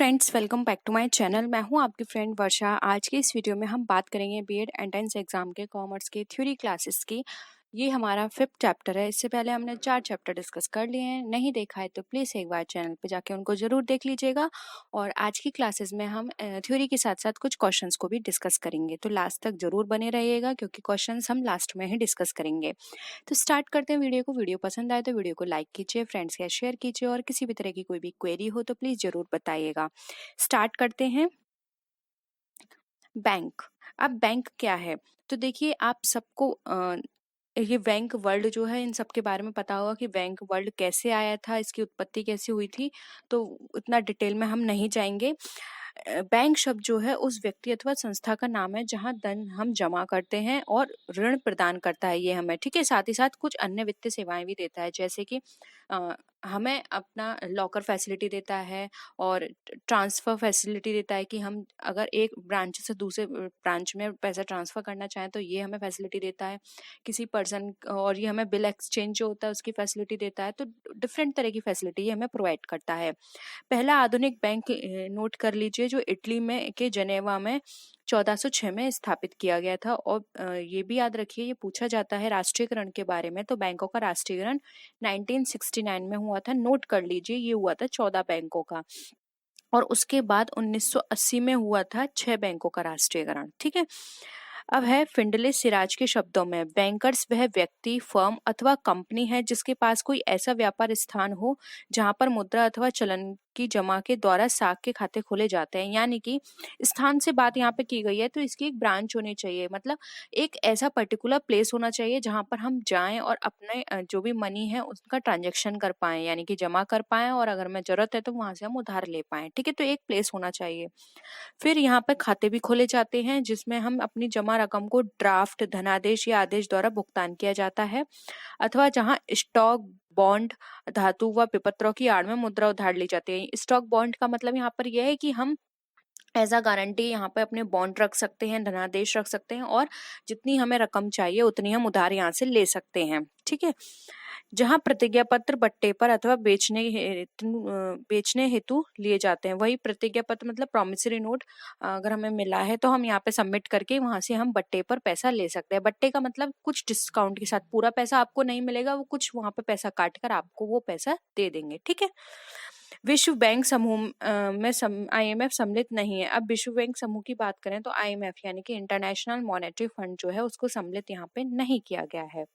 Friends, welcome back to my channel. मैं हूं आपकी फ्रेंड वर्षा। आज के इस वीडियो में हम बात करेंगे बीएड एंट्रेंस एग्जाम के कॉमर्स के थ्योरी क्लासेस की। ये हमारा 5th चैप्टर है। इससे पहले हमने 4 चैप्टर डिस्कस कर लिए हैं। नहीं देखा है तो प्लीज़ एक बार चैनल पे जाके उनको ज़रूर देख लीजिएगा। और आज की क्लासेस में हम थ्योरी के साथ साथ कुछ क्वेश्चंस को भी डिस्कस करेंगे, तो लास्ट तक ज़रूर बने रहिएगा क्योंकि क्वेश्चंस हम लास्ट में ही डिस्कस करेंगे। तो स्टार्ट करते हैं वीडियो को। वीडियो पसंद आए तो वीडियो को लाइक कीजिए, फ्रेंड्स के साथ शेयर कीजिए और किसी भी तरह की कोई भी क्वेरी हो तो प्लीज़ ज़रूर बताइएगा। स्टार्ट करते हैं। बैंक। अब बैंक क्या है? तो देखिए, आप सबको ये बैंक वर्ल्ड जो है, इन सब के बारे में पता होगा कि बैंक वर्ल्ड कैसे आया था, इसकी उत्पत्ति कैसे हुई थी। तो उतना डिटेल में हम नहीं जाएंगे। बैंक शब्द जो है उस व्यक्ति अथवा संस्था का नाम है जहां धन हम जमा करते हैं और ऋण प्रदान करता है ये हमें, ठीक है। साथ ही साथ कुछ अन्य वित्तीय सेवाएं भी देता है, जैसे कि हमें अपना लॉकर फैसिलिटी देता है और ट्रांसफ़र फैसिलिटी देता है कि हम अगर एक ब्रांच से दूसरे ब्रांच में पैसा ट्रांसफ़र करना चाहें तो ये हमें फैसिलिटी देता है किसी पर्सन। और ये हमें बिल एक्सचेंज जो होता है उसकी फैसिलिटी देता है। तो डिफरेंट तरह की फैसिलिटी ये हमें प्रोवाइड करता है। पहला आधुनिक बैंक नोट कर लीजिए, जो इटली में के जनेवा में 1406 में स्थापित किया गया था। और ये भी याद रखिए, ये पूछा जाता है राष्ट्रीयकरण के बारे में, तो बैंकों का राष्ट्रीयकरण 1969 में हुआ था। नोट कर लीजिए, ये हुआ था 14 बैंकों का। और उसके बाद 1980 में हुआ था 6 बैंकों का राष्ट्रीयकरण, ठीक है। अब है फिंडले सिराज के शब्दों में, बैंकर्स वह व्यक्ति, फर्म अथवा कंपनी है जिसके पास कोई ऐसा व्यापार स्थान हो जहां पर मुद्रा अथवा चलन की जमा के द्वारा साख के खाते खोले जाते हैं। यानी कि स्थान से बात यहाँ पे की गई है, तो इसकी एक ब्रांच होनी चाहिए। मतलब एक ऐसा पर्टिकुलर प्लेस होना चाहिए जहां पर हम जाएं और अपने जो भी मनी है उसका ट्रांजेक्शन कर पाएं, यानी कि जमा कर पाएं, और अगर हमें जरूरत है तो वहां से हम उधार ले पाएं, ठीक है। तो एक प्लेस होना चाहिए। फिर यहाँ पे खाते भी खोले जाते हैं जिसमें हम अपनी जमा रकम को ड्राफ्ट, धनादेश या आदेश द्वारा भुगतान किया जाता है, अथवा जहाँ स्टॉक, बॉन्ड, धातु व विपत्रों की आड़ में मुद्रा उधार ली जाती है। स्टॉक बॉन्ड का मतलब यहाँ पर यह है कि हम एज अ गारंटी यहाँ पे अपने बॉन्ड रख सकते हैं, धनादेश रख सकते हैं, और जितनी हमें रकम चाहिए उतनी हम उधार यहाँ से ले सकते हैं, ठीक है। जहाँ प्रतिज्ञा पत्र बट्टे पर अथवा बेचने हेतु लिए जाते हैं। वही प्रतिज्ञा पत्र मतलब प्रॉमिसरी नोट अगर हमें मिला है तो हम यहाँ पे सबमिट करके वहां से हम बट्टे पर पैसा ले सकते हैं। बट्टे का मतलब कुछ डिस्काउंट के साथ, पूरा पैसा आपको नहीं मिलेगा, वो कुछ वहां पे पैसा काट कर आपको वो पैसा दे देंगे, ठीक है। विश्व बैंक समूह में आईएमएफ सम्मिलित नहीं है। अब विश्व बैंक समूह की बात करें तो आईएमएफ यानी कि इंटरनेशनल मॉनेटरी फंड जो है उसको सम्मिलित यहाँ पे नहीं किया गया है।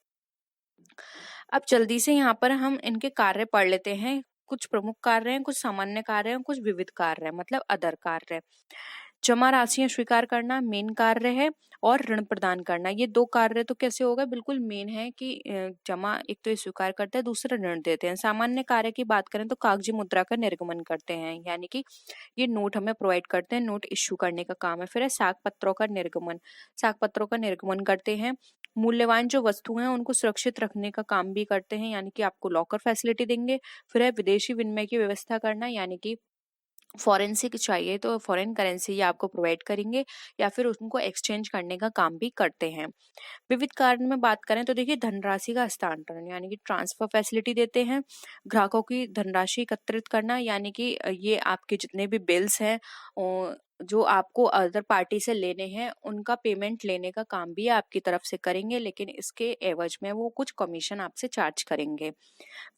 अब जल्दी से यहाँ पर हम इनके कार्य पढ़ लेते हैं। कुछ प्रमुख कार्य हैं, कुछ सामान्य कार्य हैं, कुछ विविध कार्य हैं, मतलब अदर कार्य है। जमा राशियां स्वीकार करना मेन कार्य है, और ऋण प्रदान करना, ये 2 कार्य तो कैसे होगा, बिल्कुल मेन है कि जमा एक तो ये स्वीकार करते हैं, दूसरा ऋण देते हैं। सामान्य कार्य की बात करें तो कागजी मुद्रा का निर्गमन करते हैं, यानी कि ये नोट हमें प्रोवाइड करते हैं, नोट इश्यू करने का काम है। फिर है साख पत्रों का निर्गमन, साख पत्रों का निर्गमन करते हैं। मूल्यवान जो वस्तु हैं उनको सुरक्षित रखने का काम भी करते हैं, यानी कि आपको लॉकर फैसिलिटी देंगे। फिर है विदेशी विनिमय की व्यवस्था करना, यानी कि फॉरेंसिक चाहिए तो फॉरेन करेंसी ये आपको प्रोवाइड करेंगे, या फिर उनको एक्सचेंज करने का काम भी करते हैं। विविध कार्य में बात करें तो देखिए, धनराशि का हस्तांतरण यानी कि ट्रांसफर फैसिलिटी देते हैं। ग्राहकों की धनराशि एकत्रित करना, यानी कि ये आपके जितने भी बिल्स हैं जो आपको अदर पार्टी से लेने हैं उनका पेमेंट लेने का काम भी आपकी तरफ से करेंगे, लेकिन इसके एवज में वो कुछ कमीशन आपसे चार्ज करेंगे।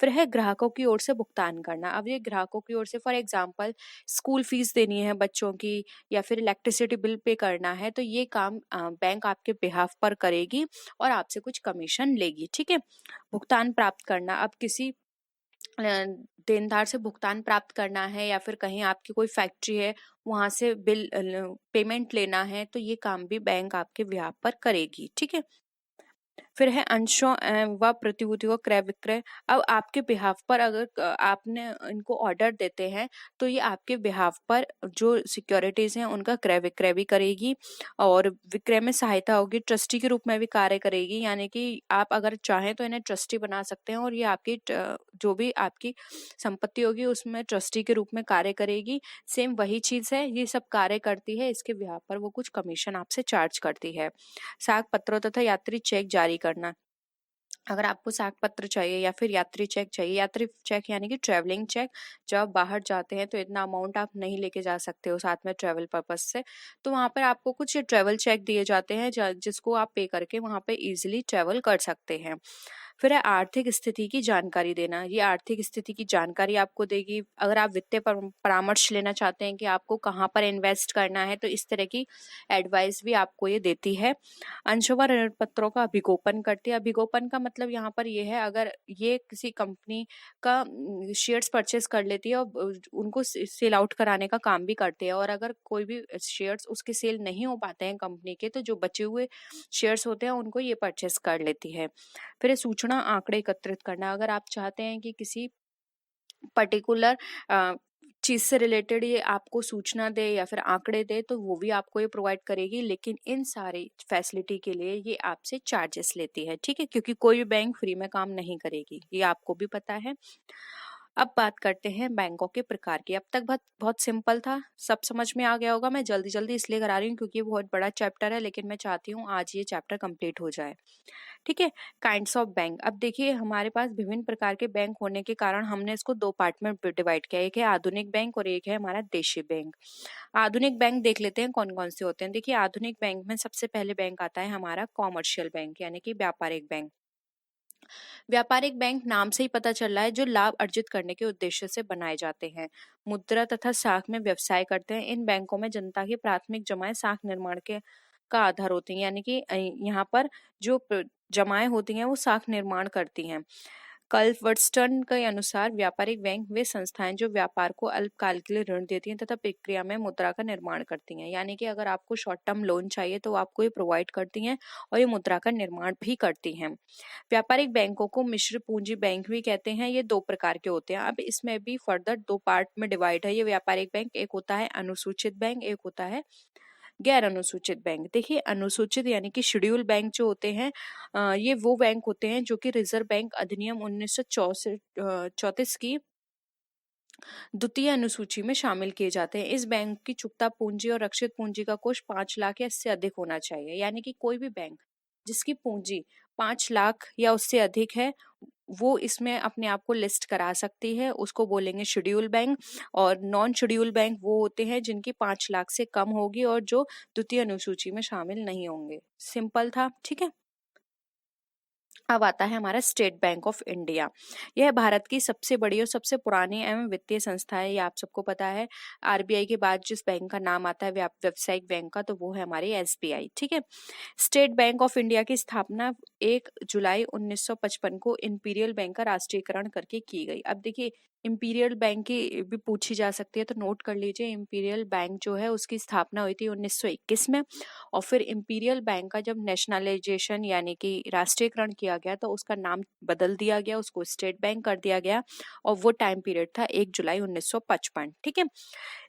फिर है ग्राहकों की ओर से भुगतान करना। अब ये ग्राहकों की ओर से, फॉर एग्जांपल स्कूल फीस देनी है बच्चों की, या फिर इलेक्ट्रिसिटी बिल पे करना है, तो ये काम बैंक आपके बिहाफ पर करेगी और आपसे कुछ कमीशन लेगी, ठीक है। भुगतान प्राप्त करना, अब किसी देनदार से भुगतान प्राप्त करना है, या फिर कहीं आपकी कोई फैक्ट्री है वहां से बिल पेमेंट लेना है, तो ये काम भी बैंक आपके बिहाफ पर करेगी, ठीक है। फिर है अंशों व प्रतिभूतियों क्रय विक्रय। अब आपके बिहाफ पर अगर आपने इनको ऑर्डर देते हैं तो ये आपके बिहाफ पर जो सिक्योरिटीज हैं उनका क्रय विक्रय भी करेगी, और विक्रय में सहायता होगी, ट्रस्टी के रूप में भी कार्य करेगी। यानी कि आप अगर चाहें तो इन्हें ट्रस्टी बना सकते हैं, और ये आपकी जो भी आपकी संपत्ति होगी उसमें ट्रस्टी के रूप में कार्य करेगी। सेम वही चीज है, ये सब कार्य करती है, इसके बिहाफ पर वो कुछ कमीशन आपसे चार्ज करती है। साख पत्रों तथा यात्री चेक जारी करना। अगर आपको साख पत्र चाहिए या फिर यात्री चेक चाहिए, यात्री चेक यानी कि ट्रैवलिंग चेक, जब आप बाहर जाते हैं तो इतना अमाउंट आप नहीं लेके जा सकते हो साथ में ट्रैवल पर्पस से, तो वहाँ पर आपको कुछ ट्रैवल चेक दिए जाते हैं जिसको आप पे करके वहाँ पे इजीली ट्रैवल कर सकते हैं। फिर है आर्थिक स्थिति की जानकारी देना। ये आर्थिक स्थिति की जानकारी आपको देगी। अगर आप वित्तीय परामर्श लेना चाहते हैं कि आपको कहाँ पर इन्वेस्ट करना है, तो इस तरह की एडवाइस भी आपको ये देती है। अंशों ऋण पत्रों का अभिगोपन करती है। अभिगोपन का मतलब यहाँ पर ये है, अगर ये किसी कंपनी का शेयर्स परचेस कर लेती है और उनको सेल आउट कराने का काम भी करती है, और अगर कोई भी शेयर्स उसके सेल नहीं हो पाते हैं कंपनी के, तो जो बचे हुए शेयर्स होते हैं उनको ये परचेस कर लेती है। फिर सूचना आंकड़े एकत्रित करना। अगर आप चाहते हैं कि किसी पर्टिकुलर चीज से रिलेटेड ये आपको सूचना दे या फिर आंकड़े दे, तो वो भी आपको ये प्रोवाइड करेगी, लेकिन इन सारी फैसिलिटी के लिए ये आपसे चार्जेस लेती है, ठीक है, क्योंकि कोई भी बैंक फ्री में काम नहीं करेगी, ये आपको भी पता है। अब बात करते हैं बैंकों के प्रकार की। अब तक बहुत बहुत सिंपल था, सब समझ में आ गया होगा। मैं जल्दी जल्दी इसलिए करा रही हूँ क्योंकि ये बहुत बड़ा चैप्टर है, लेकिन मैं चाहती हूँ आज ये चैप्टर कंप्लीट हो जाए, ठीक है। Kinds of bank. अब देखिए, हमारे पास विभिन्न प्रकार के बैंक होने के कारण हमने इसको दो पार्ट में डिवाइड किया। एक है आधुनिक बैंक और एक है हमारा देशी बैंक। आधुनिक बैंक देख लेते हैं कौन कौन से होते हैं। देखिए, आधुनिक बैंक में सबसे पहले बैंक आता है हमारा कॉमर्शियल बैंक, यानी कि व्यापारिक बैंक। व्यापारिक बैंक नाम से ही पता चल रहा है, जो लाभ अर्जित करने के उद्देश्य से बनाए जाते हैं, मुद्रा तथा साख में व्यवसाय करते हैं। इन बैंकों में जनता की प्राथमिक जमाएं साख निर्माण के का आधार होती हैं, यानी कि यहाँ पर जो जमाएं होती हैं वो साख निर्माण करती हैं। कल्वर्टस्टर्न के अनुसार व्यापारिक बैंक वे संस्थाएं जो व्यापार को अल्पकाल के लिए ऋण देती हैं तथा प्रक्रिया में मुद्रा का निर्माण करती हैं। यानी कि अगर आपको शॉर्ट टर्म लोन चाहिए तो आपको ये प्रोवाइड करती हैं और ये मुद्रा का निर्माण भी करती हैं। व्यापारिक बैंकों को मिश्र पूंजी बैंक भी कहते हैं। ये दो प्रकार के होते हैं। अब इसमें भी फर्दर दो पार्ट में डिवाइड है ये व्यापारिक बैंक। एक होता है अनुसूचित बैंक, एक होता है गैर अनुसूचित बैंक। देखिए, अनुसूचित यानी कि शेड्यूल बैंक जो होते हैं, ये वो बैंक होते हैं जो कि रिजर्व बैंक अधिनियम 1934 की द्वितीय अनुसूची में शामिल किए जाते हैं। इस बैंक की चुकता पूंजी और रक्षित पूंजी का कोष 5 लाख या इससे अधिक होना चाहिए। यानी कि कोई भी बैंक जिसकी पूंजी 5 लाख या उससे अधिक है, वो इसमें अपने आप को लिस्ट करा सकती है, उसको बोलेंगे शेड्यूल बैंक। और नॉन शेड्यूल बैंक वो होते हैं जिनकी 5 लाख से कम होगी और जो द्वितीय अनुसूची में शामिल नहीं होंगे। सिंपल था, ठीक है। अब आता है हमारा स्टेट बैंक ऑफ इंडिया। यह भारत की सबसे बड़ी और सबसे पुरानी एवं वित्तीय संस्था है, ये आप सबको पता है। आरबीआई के बाद जिस बैंक का नाम आता है व्यावसायिक बैंक का, तो वो है हमारी एसबीआई, ठीक है। स्टेट बैंक ऑफ इंडिया की स्थापना 1 जुलाई 1955 को इंपीरियल बैंक का राष्ट्रीयकरण करके की गई। अब देखिए, इंपीरियल बैंक की भी पूछी जा सकती है, तो नोट कर लीजिए। इंपीरियल बैंक जो है उसकी स्थापना हुई थी 1921 में, और फिर इंपीरियल बैंक का जब नेशनलाइजेशन यानी कि राष्ट्रीयकरण किया गया तो उसका नाम बदल दिया गया, उसको स्टेट बैंक कर दिया गया, और वो टाइम पीरियड था 1 जुलाई 1955, ठीक है।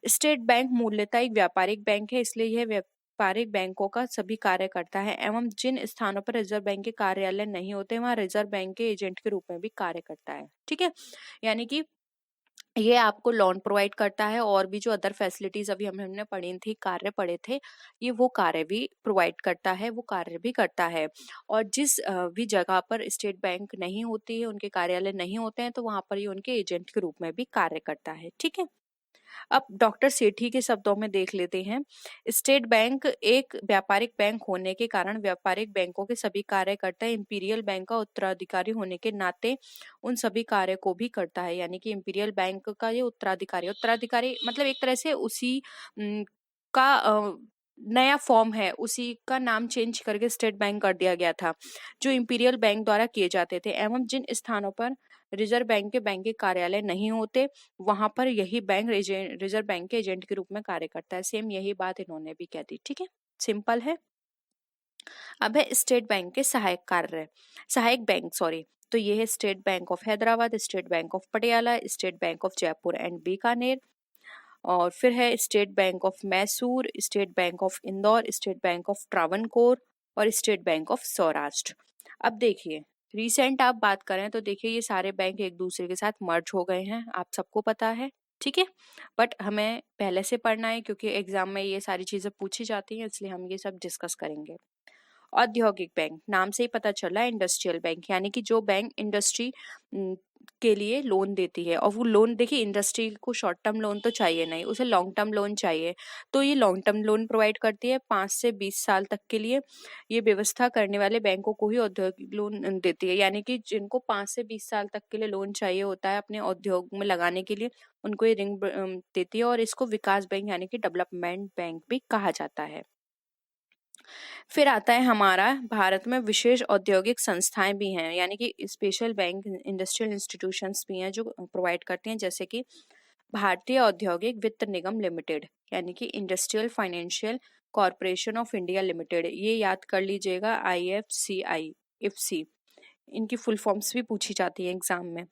स्टेट बैंक मूल्यतः एक व्यापारिक बैंक है, इसलिए यह व्यापारिक बैंकों का सभी कार्य करता है एवं जिन स्थानों पर रिजर्व बैंक के कार्यालय नहीं होते वहां रिजर्व बैंक के एजेंट के रूप में भी कार्य करता है, ठीक है। यानी कि ये आपको लोन प्रोवाइड करता है, और भी जो अदर फैसिलिटीज अभी हमने पढ़ी थी, कार्य पढ़े थे, ये वो कार्य भी प्रोवाइड करता है, वो कार्य भी करता है। और जिस भी जगह पर स्टेट बैंक नहीं होती है, उनके कार्यालय नहीं होते हैं, तो वहां पर ये उनके एजेंट के रूप में भी कार्य करता है, ठीक है। अब डॉक्टर सेठी के शब्दों में देख लेते हैं। स्टेट बैंक एक व्यापारिक बैंक होने के कारण व्यापारिक बैंकों के सभी कार्य करता है। इंपीरियल बैंक का उत्तराधिकारी होने के नाते उन सभी कार्य को भी करता है। यानी कि इंपीरियल बैंक का ये उत्तराधिकारी, उत्तराधिकारी मतलब एक तरह से उसी का नया फॉर्म है, उसी का नाम चेंज करके स्टेट बैंक कर दिया गया था, जो इंपीरियल बैंक द्वारा किए जाते थे। एवं जिन स्थानों पर रिजर्व बैंक के बैंकिंग कार्यालय नहीं होते, वहां पर यही बैंक रिजर्व बैंक के एजेंट के रूप में कार्य करता है। सेम यही बात इन्होंने भी कह दी, ठीक है, सिंपल है। अब है स्टेट बैंक के सहायक बैंक, सॉरी। तो ये है state bank of Hyderabad, state bank of Patiala, state bank of Jaipur and Bikaner, और फिर है state bank of Mysore, state bank of Indore, state bank of Travancore और स्टेट बैंक ऑफ सौराष्ट्र। अब देखिए, रिसेंट आप बात करें तो देखिए ये सारे बैंक एक दूसरे के साथ मर्ज हो गए हैं, आप सबको पता है, ठीक है। बट हमें पहले से पढ़ना है क्योंकि एग्जाम में ये सारी चीजें पूछी जाती हैं, इसलिए हम ये सब डिस्कस करेंगे। औद्योगिक बैंक, नाम से ही पता चला है इंडस्ट्रियल बैंक, यानी कि जो बैंक इंडस्ट्री के लिए लोन देती है। और वो लोन देखिए, इंडस्ट्री को शॉर्ट टर्म लोन तो चाहिए नहीं, उसे लॉन्ग टर्म लोन चाहिए, तो ये लॉन्ग टर्म लोन प्रोवाइड करती है 5 से 20 साल तक के लिए। ये व्यवस्था करने वाले बैंकों को ही औद्योगिक लोन देती है, यानी कि जिनको 5 से 20 साल तक के लिए लोन चाहिए होता है अपने उद्योग में लगाने के लिए, उनको ये रिंग देती है। और इसको विकास बैंक यानी कि डेवलपमेंट बैंक भी कहा जाता है। फिर आता है हमारा, भारत में विशेष औद्योगिक संस्थाएं भी हैं, यानी कि स्पेशल बैंक, इंडस्ट्रियल इंस्टीट्यूशंस भी हैं जो प्रोवाइड करती हैं, जैसे कि भारतीय औद्योगिक वित्त निगम लिमिटेड, यानी कि industrial financial corporation of India limited. ये याद कर लीजिएगा, IFCI, इफ्सी, इनकी फुल फॉर्म्स भी पूछी जाती है एग्जाम में।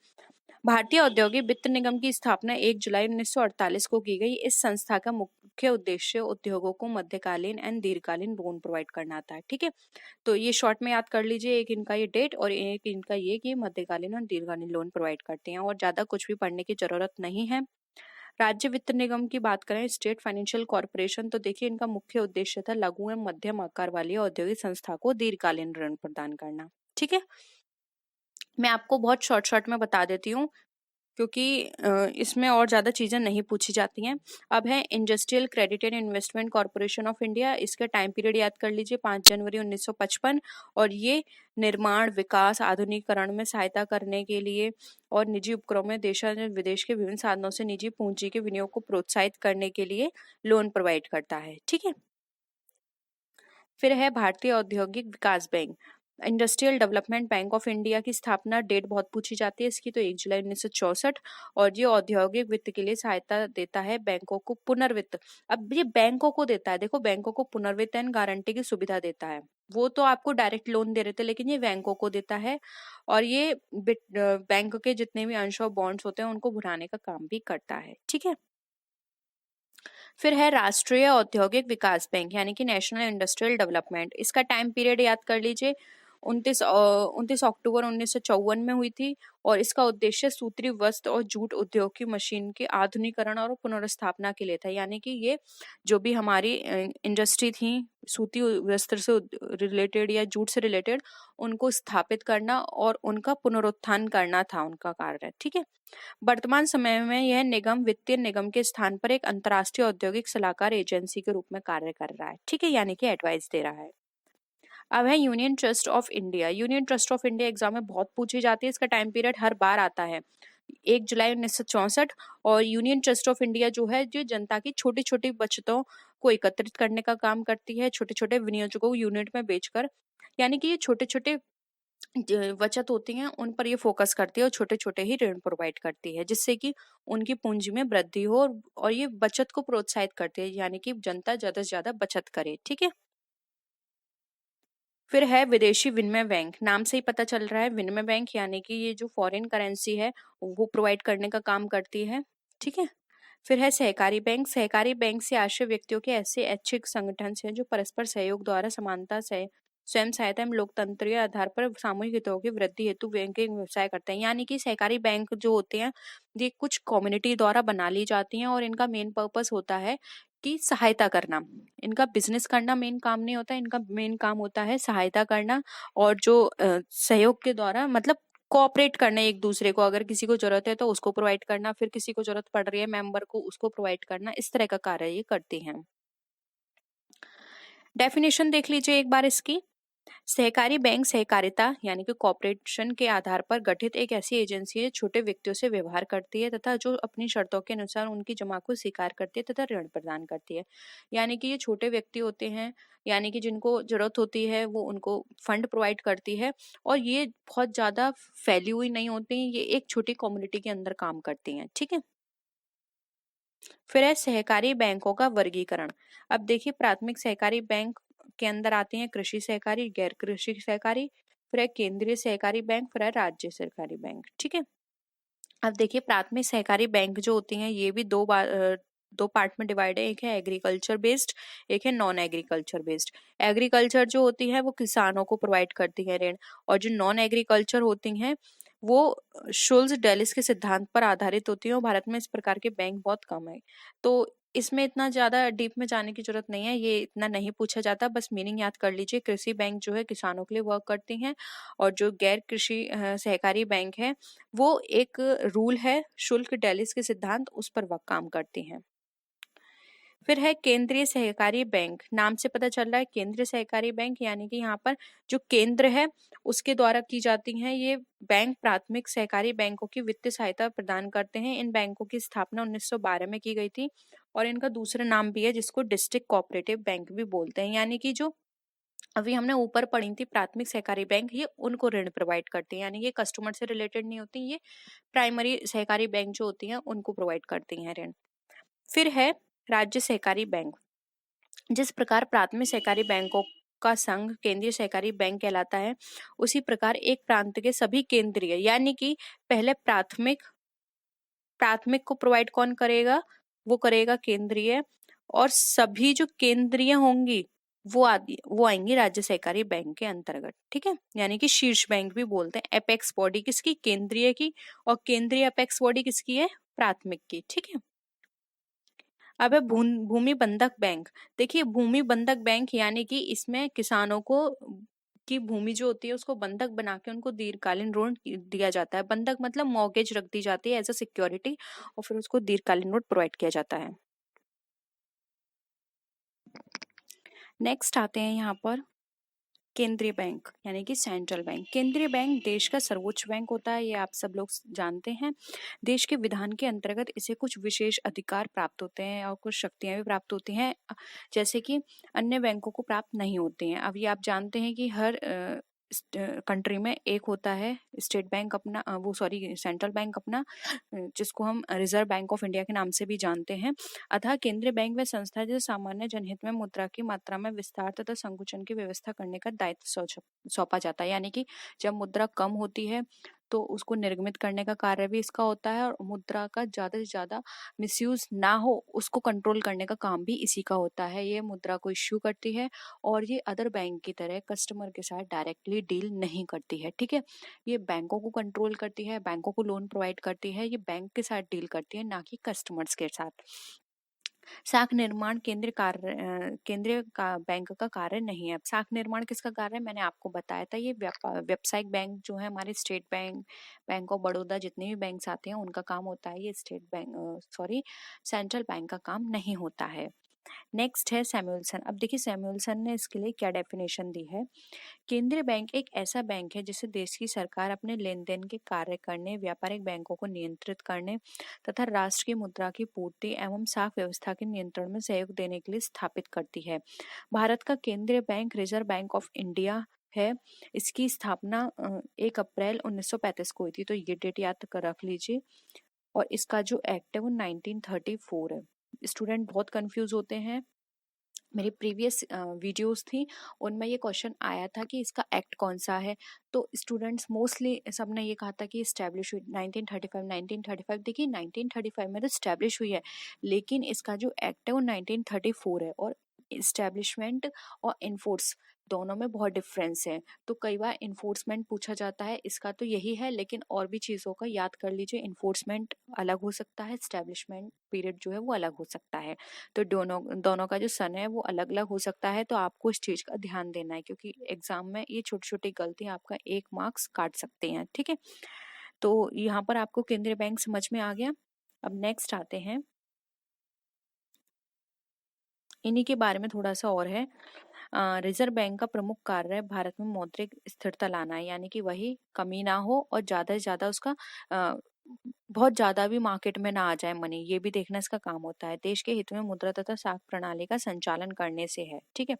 भारतीय औद्योगिक वित्त निगम की स्थापना 1 जुलाई 1948 को की गई। इस संस्था का मुख्य उद्देश्य उद्योगों को मध्यकालीन एंड दीर्घकालीन लोन प्रोवाइड करना था। ठीक है, तो ये शॉर्ट में याद कर लीजिए, एक इनका ये डेट और एक इनका ये कि मध्यकालीन और दीर्घकालीन लोन प्रोवाइड करते हैं, और ज्यादा कुछ भी पढ़ने की जरूरत नहीं है। राज्य वित्त निगम की बात करें, स्टेट फाइनेंशियल कॉर्पोरेशन, तो देखिए इनका मुख्य उद्देश्य था लघु एवं मध्यम आकार वाली औद्योगिक संस्था को दीर्घकालीन ऋण प्रदान करना। ठीक है, मैं आपको बहुत शॉर्ट में बता देती हूँ, क्योंकि इसमें और ज़्यादा चीज़ें नहीं पूछी जाती हैं। अब है industrial credit and investment corporation of India. इसका टाइम पीरियड याद कर लीजिए, 5 जनवरी 1955, और ये निर्माण, विकास, आधुनिकीकरण में सहायता करने के लिए और निजी उपक्रमों में देश और विदेश के विभिन्न साधनों से निजी पूंजी के विनियोग को प्रोत्साहित करने के लिए लोन प्रोवाइड करता है। ठीक है, फिर है भारतीय औद्योगिक विकास bank, industrial development bank of India की स्थापना डेट बहुत पूछी जाती है इसकी, तो 1 जुलाई 1964, और ये औद्योगिक वित्त के लिए सहायता देता है बैंकों को, पुनर्वित्त। अब ये बैंकों को देता है, देखो बैंकों को पुनर्वित्त एंड गारंटी की सुविधा देता है। वो तो आपको डायरेक्ट लोन दे रहे थे, लेकिन ये बैंकों को देता है, और ये बैंक के जितने भी अंश और बॉन्ड्स होते हैं उनको भुनाने का काम भी करता है। ठीक है, फिर है राष्ट्रीय औद्योगिक विकास बैंक, यानी कि नेशनल इंडस्ट्रियल डेवलपमेंट। इसका टाइम पीरियड याद कर लीजिए, 29 अक्टूबर 1954 में हुई थी, और इसका उद्देश्य सूती वस्त्र और जूट उद्योग की मशीन के आधुनिकीकरण और पुनर्स्थापना के लिए था। यानी कि ये जो भी हमारी इंडस्ट्री थी सूती वस्त्र से रिलेटेड या जूट से रिलेटेड, उनको स्थापित करना और उनका पुनरुत्थान करना था उनका कार्य। ठीक है, वर्तमान समय में यह निगम वित्तीय निगम के स्थान पर एक अंतर्राष्ट्रीय औद्योगिक सलाहकार एजेंसी के रूप में कार्य कर रहा है। ठीक है, यानी कि एडवाइस दे रहा है। अब है union trust of India. Union trust of India exam में बहुत पूछी जाती है, इसका टाइम पीरियड हर बार आता है 1 जुलाई 1964, और यूनियन ट्रस्ट ऑफ इंडिया जो है, जो जनता की छोटी छोटी बचतों को एकत्रित करने का काम करती है, छोटे छोटे विनियोजकों को यूनिट में बेचकर, यानी कि ये छोटे छोटे बचत होती हैं उन पर ये फोकस करती है, और छोटे छोटे ही ऋण प्रोवाइड करती है, जिससे कि उनकी पूंजी में वृद्धि हो, और ये बचत को प्रोत्साहित करती है, यानी कि जनता ज्यादा से ज्यादा बचत करे। ठीक है, फिर है विदेशी विनिमय बैंक, नाम से ही पता चल रहा है विनिमय बैंक, यानी कि ये जो फॉरेन करेंसी है वो प्रोवाइड करने का काम करती है। ठीक है, फिर है सहकारी बैंक। सहकारी बैंक से आश्रय व्यक्तियों के ऐसे ऐच्छिक संगठन हैं जो परस्पर सहयोग द्वारा समानता से स्वयं सहायता एवं लोकतंत्रीय आधार पर सामूहिक हितों की वृद्धि हेतु बैंकिंग व्यवसाय करते हैं। यानी कि सहकारी बैंक जो होते हैं, ये कुछ कम्युनिटी द्वारा बना ली जाती हैं, और इनका मेन पर्पस होता है कि सहायता करना। इनका बिजनेस करना मेन काम नहीं होता, इनका मेन काम होता है सहायता करना, और जो सहयोग के द्वारा मतलब कोऑपरेट करना एक दूसरे को, अगर किसी को जरूरत है तो उसको प्रोवाइड करना, फिर किसी को जरूरत पड़ रही है मेंबर को, उसको प्रोवाइड करना, इस तरह का कार्य ये करती हैं। डेफिनेशन देख लीजिए एक बार इसकी। सहकारी बैंक सहकारिता यानी कि कॉपरेशन के आधार पर गठित एक ऐसी एजेंसी है छोटे व्यक्तियों से व्यवहार करती है तथा जो अपनी शर्तों के अनुसार उनकी जमा को स्वीकार करती है तथा ऋण प्रदान करती है। यानी कि ये छोटे व्यक्ति होते हैं, यानी कि जिनको जरूरत होती है वो उनको फंड प्रोवाइड करती है, और ये बहुत ज्यादा फैली हुई नहीं होती, ये एक छोटी कम्युनिटी के अंदर काम करती हैं। ठीक है, फिर है सहकारी बैंकों का वर्गीकरण। अब देखिए, प्राथमिक सहकारी बैंक के अंदर आते हैं कृषि सहकारी, गैर कृषि सहकारी, फिर है केंद्रीय सहकारी बैंक, फिर है राज्य सहकारी बैंक। ठीक है, अब देखिए प्राथमिक सहकारी बैंक जो होती हैं ये भी दो पार्ट में डिवाइड है, एक है एग्रीकल्चर बेस्ड, एक है नॉन एग्रीकल्चर बेस्ड। एग्रीकल्चर जो होती है वो किसानों को प्रोवाइड करती है ऋण, और जो नॉन एग्रीकल्चर होती हैं वो शुल्स डेलिस के सिद्धांत पर आधारित होती है, और भारत में इस प्रकार के बैंक बहुत कम है। तो इसमें इतना ज़्यादा डीप में जाने की ज़रूरत नहीं है, ये इतना नहीं पूछा जाता, बस मीनिंग याद कर लीजिए। कृषि बैंक जो है किसानों के लिए वर्क करती हैं, और जो गैर कृषि सहकारी बैंक है, वो एक रूल है, शुल्क डैलिस के सिद्धांत, उस पर वह काम करती हैं। फिर है केंद्रीय सहकारी बैंक। नाम से पता चल रहा है केंद्रीय सहकारी बैंक, यानी कि यहाँ पर जो केंद्र है उसके द्वारा की जाती हैं ये बैंक प्राथमिक सहकारी बैंकों की वित्तीय सहायता प्रदान करते हैं। इन बैंकों की स्थापना 1912 में की गई थी, और इनका दूसरा नाम भी है जिसको डिस्ट्रिक्ट कोऑपरेटिव बैंक भी बोलते हैं। यानी कि जो अभी हमने ऊपर पढ़ी थी प्राथमिक सहकारी बैंक, ये उनको ऋण प्रोवाइड करती है, यानी ये कस्टमर से रिलेटेड नहीं होती, ये प्राइमरी सहकारी बैंक जो होती हैं उनको प्रोवाइड करती हैं ऋण। फिर है राज्य सहकारी बैंक। जिस प्रकार प्राथमिक सहकारी बैंकों का संघ केंद्रीय सहकारी बैंक कहलाता है, उसी प्रकार एक प्रांत के सभी केंद्रीय, यानी कि पहले प्राथमिक प्राथमिक को प्रोवाइड कौन करेगा, वो करेगा केंद्रीय, और सभी जो केंद्रीय होंगी वो आएंगी राज्य सहकारी बैंक के अंतर्गत। ठीक है, यानी कि शीर्ष बैंक भी बोलते हैं। एपेक्स बॉडी किसकी, केंद्रीय की, और केंद्रीय अपेक्स बॉडी किसकी है, प्राथमिक की। ठीक है। अब है भूमि बंधक बैंक। देखिए भूमि बंधक बैंक यानी कि इसमें किसानों को की भूमि जो होती है उसको बंधक बना के उनको दीर्घकालीन ऋण दिया जाता है। बंधक मतलब मॉर्गेज रख दी जाती है एज अ सिक्योरिटी, और फिर उसको दीर्घकालीन ऋण प्रोवाइड किया जाता है। नेक्स्ट आते हैं यहाँ पर केंद्रीय बैंक यानी कि सेंट्रल बैंक। केंद्रीय बैंक देश का सर्वोच्च बैंक होता है, ये आप सब लोग जानते हैं। देश के विधान के अंतर्गत इसे कुछ विशेष अधिकार प्राप्त होते हैं और कुछ शक्तियां भी प्राप्त होती हैं, जैसे कि अन्य बैंकों को प्राप्त नहीं होती हैं। अब ये आप जानते हैं कि हर कंट्री में एक होता है स्टेट बैंक अपना, वो सॉरी सेंट्रल बैंक अपना, जिसको हम रिजर्व बैंक ऑफ इंडिया के नाम से भी जानते हैं। अतः केंद्रीय बैंक व संस्था जो सामान्य जनहित में मुद्रा की मात्रा में विस्तार तथा संकुचन की व्यवस्था करने का दायित्व सौंपा जाता है। यानी कि जब मुद्रा कम होती है तो उसको निर्गमित करने का कार्य भी इसका होता है, और मुद्रा का ज्यादा से ज्यादा मिसयूज ना हो उसको कंट्रोल करने का काम भी इसी का होता है। ये मुद्रा को इश्यू करती है, और ये अदर बैंक की तरह कस्टमर के साथ डायरेक्टली डील नहीं करती है। ठीक है, ये बैंकों को कंट्रोल करती है, बैंकों को लोन प्रोवाइड करती है, ये बैंक के साथ डील करती है, ना कि कस्टमर्स के साथ। शाख निर्माण केंद्रीय का बैंक का कार्य नहीं है। अब शाख निर्माण किसका कार्य है, मैंने आपको बताया था। ये व्यावसायिक बैंक जो है हमारे state bank, bank of Baroda, जितने भी बैंक्स आते हैं उनका काम होता है। ये state bank sorry central bank का काम नहीं होता है। नेक्स्ट है सैमुअलसन। अब देखिए सैमुअलसन ने इसके लिए क्या डेफिनेशन दी है। केंद्रीय बैंक एक ऐसा बैंक है जिसे देश की सरकार अपने लेन देन के कार्य करने, व्यापारिक बैंकों को नियंत्रित करने तथा राष्ट्र की मुद्रा की पूर्ति एवं साख व्यवस्था के नियंत्रण में सहयोग देने के लिए स्थापित करती है। भारत का केंद्रीय bank reserve bank of India है। इसकी स्थापना 1 अप्रैल 1935 को हुई थी, तो ये डेट याद कर रख लीजिए। और इसका जो एक्ट है वो 1934 है। स्टूडेंट बहुत कंफ्यूज होते हैं, मेरी प्रीवियस वीडियोस थी उनमें ये क्वेश्चन आया था कि इसका एक्ट कौन सा है। तो स्टूडेंट्स मोस्टली सबने ये कहा था कि इस्टेब्लिश हुई 1935। 1935 देखिए 1935 में तो इस्टेब्लिश हुई है, लेकिन इसका जो एक्ट है वो 1934 है। और इस्टेब्लिशमेंट और इन्फोर्स दोनों में बहुत डिफरेंस है। तो कई बार इन्फोर्समेंट पूछा जाता है, इसका तो यही है, लेकिन और भी चीज़ों का याद कर लीजिए। इन्फोर्समेंट अलग हो सकता है, इस्टेब्लिशमेंट पीरियड जो है वो अलग हो सकता है। तो दोनों दोनों का जो सन है वो अलग अलग हो सकता है। तो आपको इस चीज का ध्यान देना है, क्योंकि एग्जाम में ये छोटी छोटी गलतियां आपका 1 मार्क्स काट सकते हैं। ठीक है, तो यहाँ पर आपको केंद्रीय बैंक समझ में आ गया। अब नेक्स्ट आते हैं, इन्हीं के बारे में थोड़ा सा और है। रिजर्व बैंक का प्रमुख कार्य भारत में मौद्रिक स्थिरता लाना है, यानी कि वही कमी ना हो और ज्यादा से ज्यादा उसका बहुत ज्यादा भी मार्केट में ना आ जाए मनी, ये भी देखना इसका काम होता है। देश के हित में मुद्रा तथा साख प्रणाली का संचालन करने से है। ठीक है,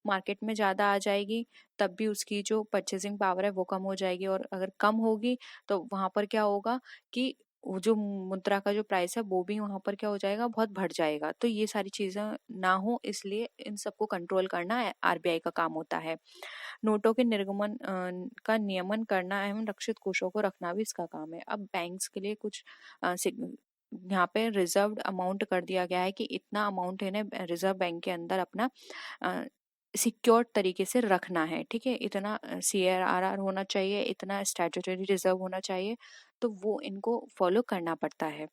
मार्केट में ज्यादा आ जाएगी तब भी उसकी जो परचेसिंग पावर है वो कम हो जाएगी, और अगर कम होगी तो वहां पर क्या होगा कि वो जो मुद्रा का जो प्राइस है वो भी वहां पर क्या हो जाएगा, बहुत बढ़ जाएगा। तो ये सारी चीजें ना हो, इसलिए इन सबको कंट्रोल करना आरबीआई का काम होता है। नोटों के निर्गमन का नियमन करना एवं रक्षित कोषों को रखना भी इसका काम है। अब बैंक्स के लिए कुछ यहाँ पे रिजर्व्ड अमाउंट कर दिया गया है कि इतना अमाउंट इन्हें रिजर्व बैंक के अंदर अपना सिक्योर तरीके से रखना है। ठीक है, इतना CRR होना चाहिए, इतना स्टैट्यूटरी रिजर्व होना चाहिए, तो वो इनको फॉलो करना पड़ता है।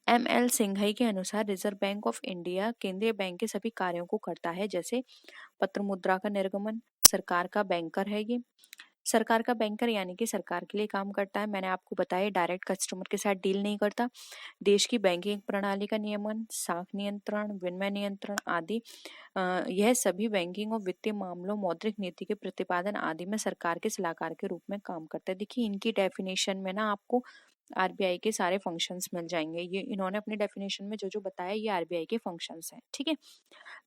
ML सिंघई के अनुसार रिजर्व बैंक ऑफ इंडिया केंद्रीय बैंक के सभी कार्यों को करता है, जैसे पत्र मुद्रा का निर्गमन। सरकार का बैंकर है ये। सरकार का बैंकर यानी कि सरकार के लिए काम करता है। मैंने आपको बताया डायरेक्ट कस्टमर के साथ डील नहीं करता। देश की बैंकिंग प्रणाली का नियमन, साख नियंत्रण, विनिमय नियंत्रण आदि, यह सभी बैंकिंग और वित्तीय मामलों, मौद्रिक नीति के प्रतिपादन आदि में सरकार के सलाहकार के रूप में काम करता है। देखिए इनकी डेफिनेशन में ना आपको आरबीआई के सारे फंक्शंस मिल जाएंगे। ये इन्होंने अपनी डेफिनेशन में जो जो बताया ये आरबीआई के फंक्शंस हैं, ठीक है।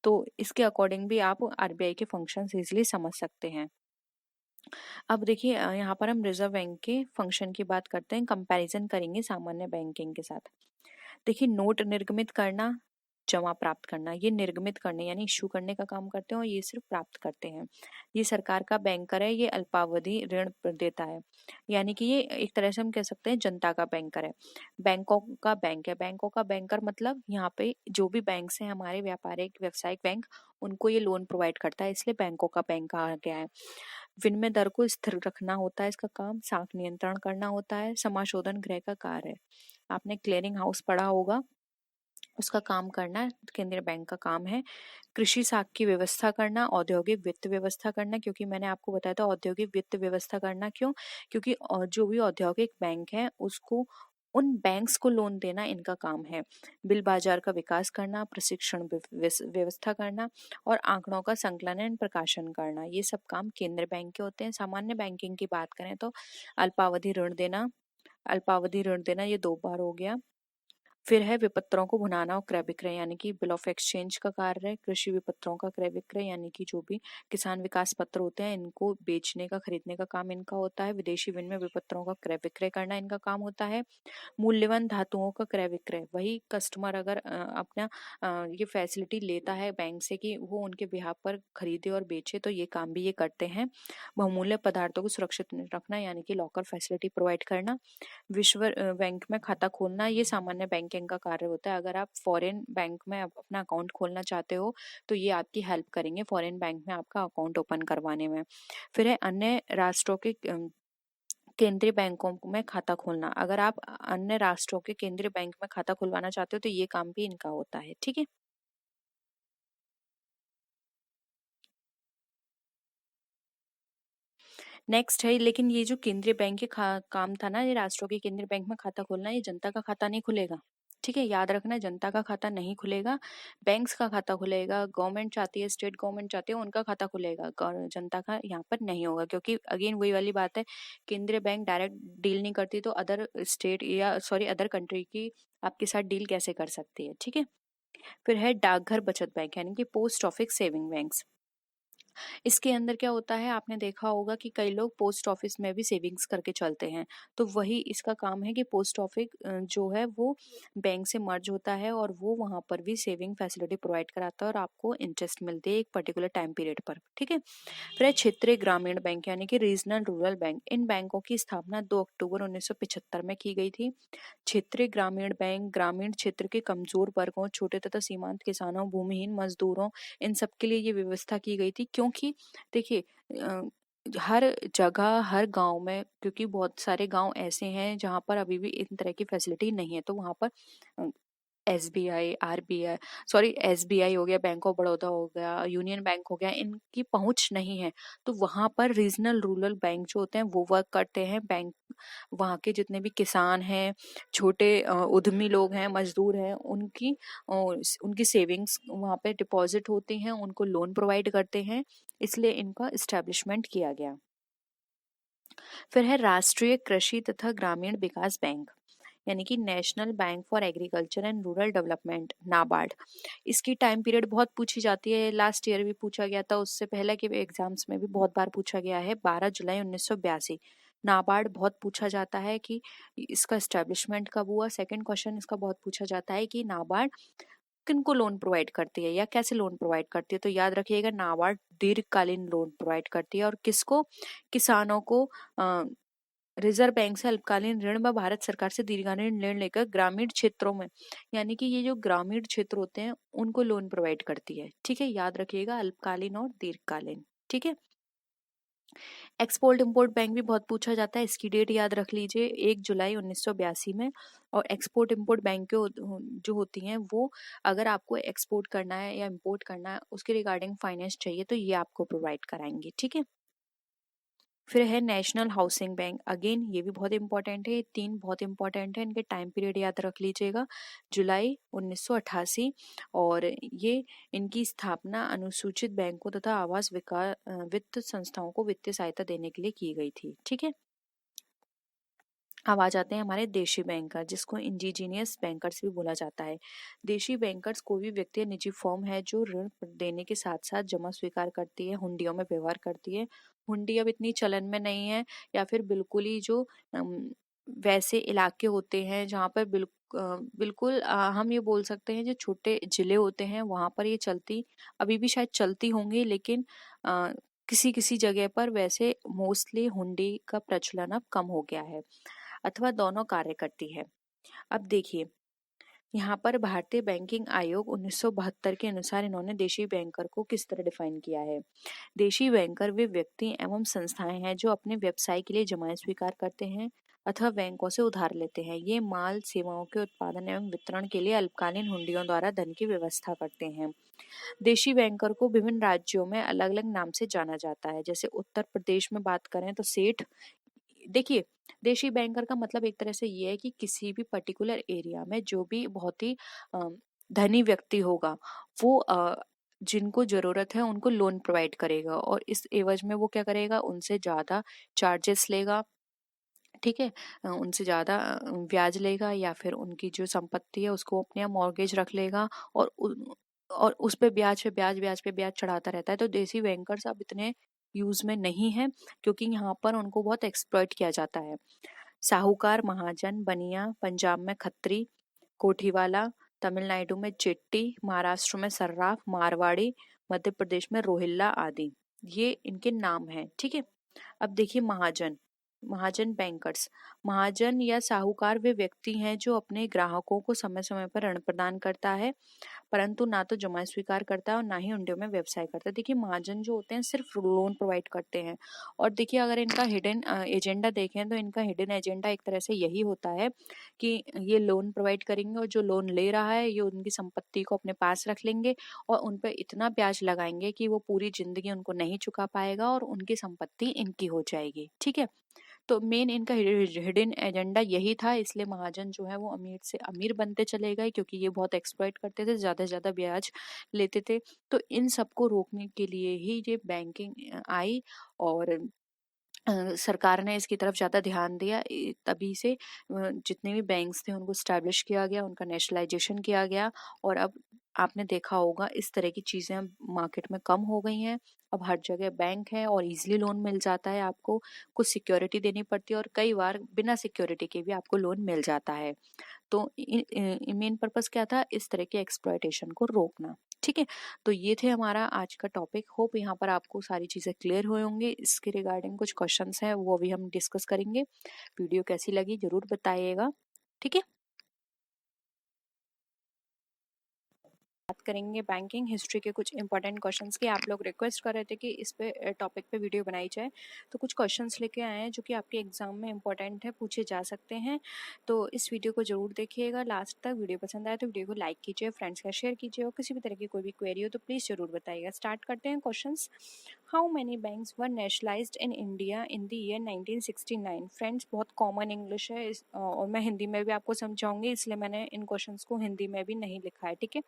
तो इसके अकॉर्डिंग भी आप आरबीआई के फंक्शंस इजिली समझ सकते हैं। अब देखिए यहाँ पर हम रिजर्व बैंक के फंक्शन की बात करते हैं, कंपैरिजन करेंगे सामान्य बैंकिंग के साथ। देखिए नोट निर्गमित करना, जमा प्राप्त करना, ये निर्गमित करने यानी इशू करने का काम करते हैं और ये सिर्फ प्राप्त करते हैं। ये सरकार का बैंकर है, ये अल्पावधि ऋण देता है, यानी कि ये एक तरह से हम कह सकते हैं जनता का बैंकर है। बैंकों का बैंक है, बैंकों का बैंकर मतलब यहाँ पे जो भी बैंक है हमारे व्यापारिक व्यवसायिक बैंक, उनको ये लोन प्रोवाइड करता है, इसलिए बैंकों का बैंक कहा गया है। विनिमय दर को स्थिर रखना होता है इसका काम, साख नियंत्रण करना होता है, समाशोधन गृह का कार्य है। आपने क्लियरिंग हाउस पढ़ा होगा, उसका काम करना केंद्रीय बैंक का काम है। कृषि साख की व्यवस्था करना, औद्योगिक वित्त व्यवस्था करना, क्योंकि मैंने आपको बताया था औद्योगिक वित्त व्यवस्था करना क्यों, क्योंकि जो भी औद्योगिक बैंक है उसको उन बैंक्स को लोन देना इनका काम है। बिल बाजार का विकास करना, प्रशिक्षण व्यवस्था करना और आंकड़ों का संकलन प्रकाशन करना, ये सब काम केंद्रीय बैंक के होते हैं। सामान्य बैंकिंग की बात करें तो अल्पावधि ऋण देना, अल्पावधि ऋण देना ये 2 बार हो गया। फिर है विपत्रों को भुनाना और क्रय विक्रय यानी कि बिल ऑफ एक्सचेंज का कार्य है। कृषि विपत्रों का क्रय विक्रय यानी कि जो भी किसान विकास पत्र होते हैं इनको बेचने का खरीदने का काम इनका होता है। विदेशी विनिमय विपत्रों का क्रय विक्रय करना इनका काम होता है। मूल्यवान धातुओं का क्रय विक्रय, वही कस्टमर अगर अपना ये फैसिलिटी लेता है बैंक से कि वो उनके बिहाफ पर खरीदे और बेचे, तो ये काम भी ये करते हैं। बहुमूल्य पदार्थों को सुरक्षित रखना यानी कि लॉकर फैसिलिटी प्रोवाइड करना। विश्व बैंक में खाता खोलना, ये सामान्य बैंकिंग का कार्य होता है। अगर आप फॉरेन बैंक में अपना अकाउंट खोलना चाहते हो तो ये आपकी हेल्प करेंगे फॉरेन बैंक में आपका अकाउंट ओपन करवाने में। फिर है अन्य राष्ट्रों के केंद्रीय बैंकों में खाता खोलना। अगर आप अन्य राष्ट्रों के केंद्रीय बैंक में खाता खुलवाना चाहते हो तो ये काम भी इनका होता है, ठीक है। नेक्स्ट है, लेकिन ये जो केंद्रीय बैंक के काम था ना, ये राष्ट्रों के केंद्रीय बैंक में खाता खोलना, ये जनता का खाता नहीं खुलेगा, ठीक है। याद रखना जनता का खाता नहीं खुलेगा, बैंक्स का खाता खुलेगा। गवर्नमेंट चाहती है, स्टेट गवर्नमेंट चाहती है उनका खाता खुलेगा, जनता का यहाँ पर नहीं होगा, क्योंकि अगेन वही वाली बात है, केंद्रीय बैंक डायरेक्ट डील नहीं करती तो अदर स्टेट या सॉरी अदर कंट्री की आपके साथ डील कैसे कर सकती है, ठीक है। फिर है डाकघर बचत बैंक यानी कि पोस्ट ऑफिस सेविंग बैंक्स। इसके अंदर क्या होता है, आपने देखा होगा कि कई लोग पोस्ट ऑफिस में भी सेविंग्स करके चलते हैं, तो वही इसका काम है कि पोस्ट ऑफिस जो है वो बैंक से मर्ज होता है और वो वहां पर भी सेविंग फैसिलिटी प्रोवाइड कराता है और आपको इंटरेस्ट मिलती है एक पर्टिकुलर टाइम पीरियड पर, ठीक है। फिर है क्षेत्रीय ग्रामीण बैंक यानी कि रीजनल रूरल बैंक। इन बैंकों की स्थापना 2 अक्टूबर 1975 में की गई थी। क्षेत्रीय ग्रामीण बैंक ग्रामीण क्षेत्र के कमजोर वर्गों, छोटे तथा सीमांत किसानों, भूमिहीन मजदूरों, इन सब के लिए ये व्यवस्था की गई थी, क्योंकि देखिए हर जगह हर गांव में, क्योंकि बहुत सारे गांव ऐसे हैं जहां पर अभी भी इन तरह की फैसिलिटी नहीं है, तो वहां पर एसबीआई, आरबीआई, सॉरी एसबीआई हो गया, बैंक ऑफ बड़ौदा हो गया, यूनियन बैंक हो गया, इनकी पहुंच नहीं है, तो वहां पर रीजनल रूरल बैंक जो होते हैं वो वर्क करते हैं। बैंक वहाँ के जितने भी किसान हैं, छोटे उद्यमी लोग हैं, मजदूर हैं, उनकी सेविंग्स वहाँ पे डिपॉजिट होती हैं, उनको लोन प्रोवाइड करते हैं, इसलिए इनका इस्टेब्लिशमेंट किया गया। फिर है राष्ट्रीय कृषि तथा ग्रामीण विकास बैंक यानी कि national bank for agriculture and rural development, NABARD. इसकी टाइम पीरियड बहुत पूछी जाती है, लास्ट ईयर भी पूछा गया था, उससे पहले के एग्जाम्स में भी बहुत बार पूछा गया है, 12 जुलाई 1982। नाबार्ड बहुत पूछा जाता है कि इसका एस्टेब्लिशमेंट कब हुआ। सेकंड क्वेश्चन इसका बहुत पूछा जाता है कि नाबार्ड किनको लोन प्रोवाइड करती है या कैसे लोन प्रोवाइड करती है, तो याद रखिएगा नाबार्ड दीर्घकालीन लोन प्रोवाइड करती है। और किसको, किसानों को रिजर्व बैंक से अल्पकालीन ऋण व भारत सरकार से दीर्घकालीन ऋण लेकर ग्रामीण क्षेत्रों में, यानी कि ये जो ग्रामीण क्षेत्र होते हैं उनको लोन प्रोवाइड करती है, ठीक है। याद रखिएगा अल्पकालीन और दीर्घकालीन, ठीक है। एक्सपोर्ट इम्पोर्ट बैंक भी बहुत पूछा जाता है, इसकी डेट याद रख लीजिए 1 जुलाई 1982 में। और एक्सपोर्ट इम्पोर्ट बैंक जो होती हैं वो, अगर आपको एक्सपोर्ट करना है या इम्पोर्ट करना है उसके रिगार्डिंग फाइनेंस चाहिए तो ये आपको प्रोवाइड कराएंगे, ठीक है। फिर है नेशनल हाउसिंग बैंक, अगेन ये भी बहुत इंपॉर्टेंट है, ये तीन बहुत इंपॉर्टेंट है, इनके टाइम पीरियड याद रख लीजिएगा, जुलाई 1988। और ये इनकी स्थापना अनुसूचित बैंकों तथा आवास विकास वित्त संस्थाओं को वित्तीय सहायता देने के लिए की गई थी, ठीक है। अब आ जाते हैं हमारे देशी बैंकर, जिसको इंडिजीनियस बैंकर्स भी बोला जाता है। देशी बैंकर्स कोई भी व्यक्ति या निजी फर्म है जो ऋण देने के साथ साथ जमा स्वीकार करती है, हुंडियों में व्यवहार करती है। हुंडी अब इतनी चलन में नहीं है, या फिर बिल्कुल ही जो वैसे इलाके होते हैं जहाँ पर बिल्कुल हम ये बोल सकते हैं जो छोटे जिले होते हैं वहां पर ये चलती, अभी भी शायद चलती होंगी, लेकिन किसी किसी जगह पर वैसे मोस्टली हुंडी का प्रचलन अब कम हो गया है, अथवा दोनों कार्य करती है। अब देखिए यहाँ पर भारतीय बैंकिंग आयोग 1972 के अनुसार इन्होंने देशी बैंकर को किस तरह डिफाइन किया है। देशी बैंकर वे व्यक्ति एवं संस्थाएं हैं जो अपने व्यवसाय के लिए जमाएं स्वीकार करते हैं अथवा बैंकों से उधार लेते हैं। ये माल सेवाओं के उत्पादन एवं वितरण के लिए अल्पकालीन हुंडियों द्वारा धन की व्यवस्था करते हैं। देशी बैंकर को विभिन्न राज्यों में अलग अलग नाम से जाना जाता है। जैसे उत्तर प्रदेश में बात करें तो सेठ, देखिए देशी बैंकर का मतलब एक तरह से ये है कि किसी भी पर्टिकुलर एरिया में जो भी बहुत ही धनी व्यक्ति होगा वो जिनको जरूरत है उनको लोन प्रोवाइड करेगा, और इस एवज में वो क्या करेगा, उनसे ज्यादा चार्जेस लेगा, ठीक है। उनसे ज्यादा ब्याज लेगा, या फिर उनकी जो संपत्ति है उसको अपने यहाँ मॉर्गेज रख लेगा, और और उस पे ब्याज पे ब्याज ब्याज पे ब्याज चढ़ाता रहता है। तो देसी बैंकर्स अब इतने यूज में नहीं है, क्योंकि यहाँ पर उनको बहुत एक्सप्लॉइट किया जाता है। साहूकार, महाजन, बनिया, पंजाब में खत्री, कोठीवाला, तमिलनाडु में चिट्टी, महाराष्ट्र में सर्राफ, मारवाड़ी, मध्य प्रदेश में रोहिल्ला आदि, ये इनके नाम हैं, ठीक है। अब देखिए महाजन, महाजन बैंकर्स, महाजन या साहूकार वे व्यक्ति हैं जो अपने ग्राहकों को समय समय पर ऋण प्रदान करता है, परंतु ना तो जमा स्वीकार करता है और ना ही उनके में व्यवसाय करता है। देखिए महाजन जो होते हैं सिर्फ लोन प्रोवाइड करते हैं, और देखिए अगर इनका हिडन एजेंडा देखें तो इनका हिडन एजेंडा एक तरह से यही होता है कि ये लोन प्रोवाइड करेंगे और जो लोन ले रहा है ये उनकी संपत्ति को अपने पास रख लेंगे और उन पर इतना ब्याज लगाएंगे कि वो पूरी जिंदगी उनको नहीं चुका पाएगा और उनकी संपत्ति इनकी हो जाएगी, ठीक है। तो मेन इनका हिडन एजेंडा यही था, इसलिए महाजन जो है वो अमीर से अमीर बनते चले गए, क्योंकि ये बहुत एक्सप्लॉइट करते थे, ज्यादा से ज्यादा ब्याज लेते थे। तो इन सबको रोकने के लिए ही ये बैंकिंग आई, और सरकार ने इसकी तरफ ज्यादा ध्यान दिया, तभी से जितने भी बैंक्स थे उनको स्टैब्लिश किया गया, उनका नेशनलाइजेशन किया गया। और अब आपने देखा होगा इस तरह की चीजें मार्केट में कम हो गई हैं। अब हर जगह बैंक है और इजीली लोन मिल जाता है, आपको कुछ सिक्योरिटी देनी पड़ती है और कई बार बिना सिक्योरिटी के भी आपको लोन मिल जाता है। तो मेन पर्पस क्या था, इस तरह के एक्सप्लॉयटेशन को रोकना, ठीक है। तो ये थे हमारा आज का टॉपिक। होप यहाँ पर आपको सारी चीजें क्लियर हुए होंगे। इसके रिगार्डिंग कुछ क्वेश्चंस हैं वो भी हम डिस्कस करेंगे। वीडियो कैसी लगी जरूर बताइएगा, ठीक है। बात करेंगे बैंकिंग हिस्ट्री के कुछ इंपॉर्टेंट क्वेश्चंस की। आप लोग रिक्वेस्ट कर रहे थे कि इस पे टॉपिक पे वीडियो बनाई जाए, तो कुछ क्वेश्चंस लेके आए हैं जो कि आपके एग्जाम में इंपॉर्टेंट है, पूछे जा सकते हैं। तो इस वीडियो को जरूर देखिएगा लास्ट तक। वीडियो पसंद आए तो वीडियो को लाइक कीजिए, फ्रेंड्स का शेयर कीजिए, और किसी भी तरह की कोई भी क्वेरी हो तो प्लीज़ जरूर बताइएगा। स्टार्ट करते हैं question. How many banks were nationalised in India in the year 1969? Friends बहुत कॉमन इंग्लिश है और मैं हिंदी में भी आपको समझाऊंगी, इसलिए मैंने इन क्वेश्चंस को हिंदी में भी नहीं लिखा है, ठीक है।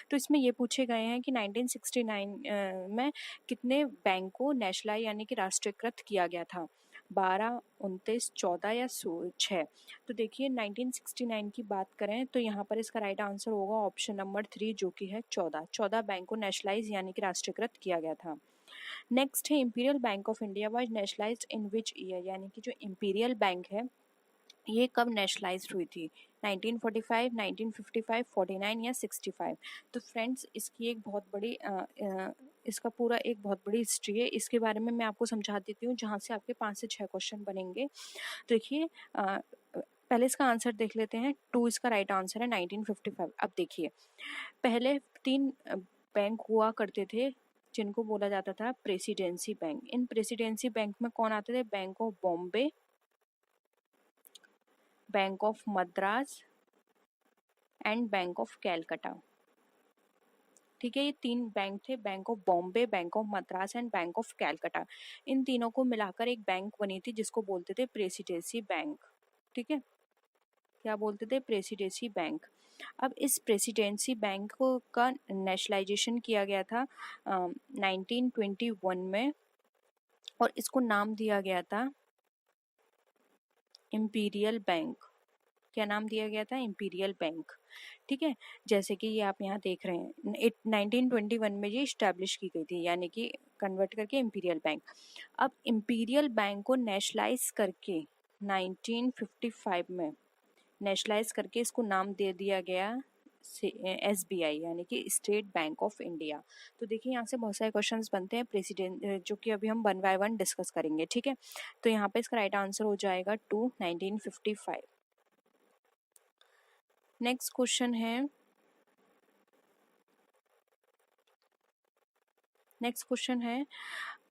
तो इसमें ये पूछे गए हैं कि 1969 में कितने बैंक को नेशनलाइज यानी कि राष्ट्रीयकृत किया गया था, 12, 29, 14 या 6? तो देखिए 1969 की बात करें तो यहाँ पर इसका राइट आंसर होगा ऑप्शन नंबर 3 जो कि है 14। 14 बैंक को नेशनलाइज यानी कि राष्ट्रीयकृत किया गया था। नेक्स्ट है imperial bank of India was nationalised in which year? यानी कि जो इंपीरियल बैंक है ये कब नेशनलाइज्ड हुई थी, 1945, 1955, 49 या 65? तो फ्रेंड्स इसकी एक बहुत बड़ी इसका पूरा एक बहुत बड़ी हिस्ट्री है, इसके बारे में मैं आपको समझा देती हूँ जहाँ से आपके 5 से 6 क्वेश्चन बनेंगे। देखिए पहले इसका आंसर देख लेते हैं। 2 इसका राइट आंसर है 1955। अब देखिए पहले 3 बैंक हुआ करते थे जिनको बोला जाता था प्रेसिडेंसी बैंक। इन प्रेसिडेंसी बैंक में कौन आते थे? Bank of Bombay, bank of Madras and bank of Calcutta. ठीक है, ये 3 बैंक थे, bank of Bombay, bank of Madras and bank of Calcutta. इन तीनों को मिलाकर एक बैंक बनी थी जिसको बोलते थे प्रेसिडेंसी बैंक। ठीक है, क्या बोलते थे? Presidency bank. अब इस प्रेसिडेंसी बैंक को का नेशनलाइजेशन किया गया था 1921 में, और इसको नाम दिया गया था इंपीरियल बैंक। क्या नाम दिया गया था? Imperial bank. ठीक है, जैसे कि ये आप यहाँ देख रहे हैं 1921 में ये इस्टेब्लिश की गई थी, यानी कि कन्वर्ट करके इंपीरियल बैंक। अब इंपीरियल बैंक को नेशनलाइज करके 1955 में नेशनलाइज करके इसको नाम दे दिया गया SBI, यानी कि स्टेट बैंक ऑफ इंडिया। तो देखिए यहाँ से बहुत सारे क्वेश्चंस बनते हैं प्रेसिडेंट, जो कि अभी हम 1 बाय 1 डिस्कस करेंगे। ठीक है, तो यहाँ पे इसका राइट आंसर हो जाएगा 2 1955। नेक्स्ट क्वेश्चन है,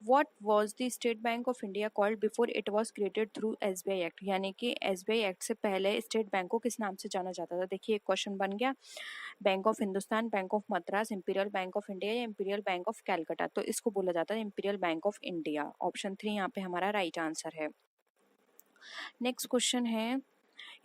what was the state bank of India called before it was created through SBI act? यानी कि SBI एक्ट से पहले स्टेट बैंक को किस नाम से जाना जाता था? देखिए एक क्वेश्चन बन गया, bank of Hindustan, bank of Madras, imperial bank of India या इंपीरियल बैंक ऑफ कैलकाटा। तो इसको बोला जाता है imperial bank of India. Option 3 यहाँ पे हमारा राइट आंसर है। नेक्स्ट क्वेश्चन है,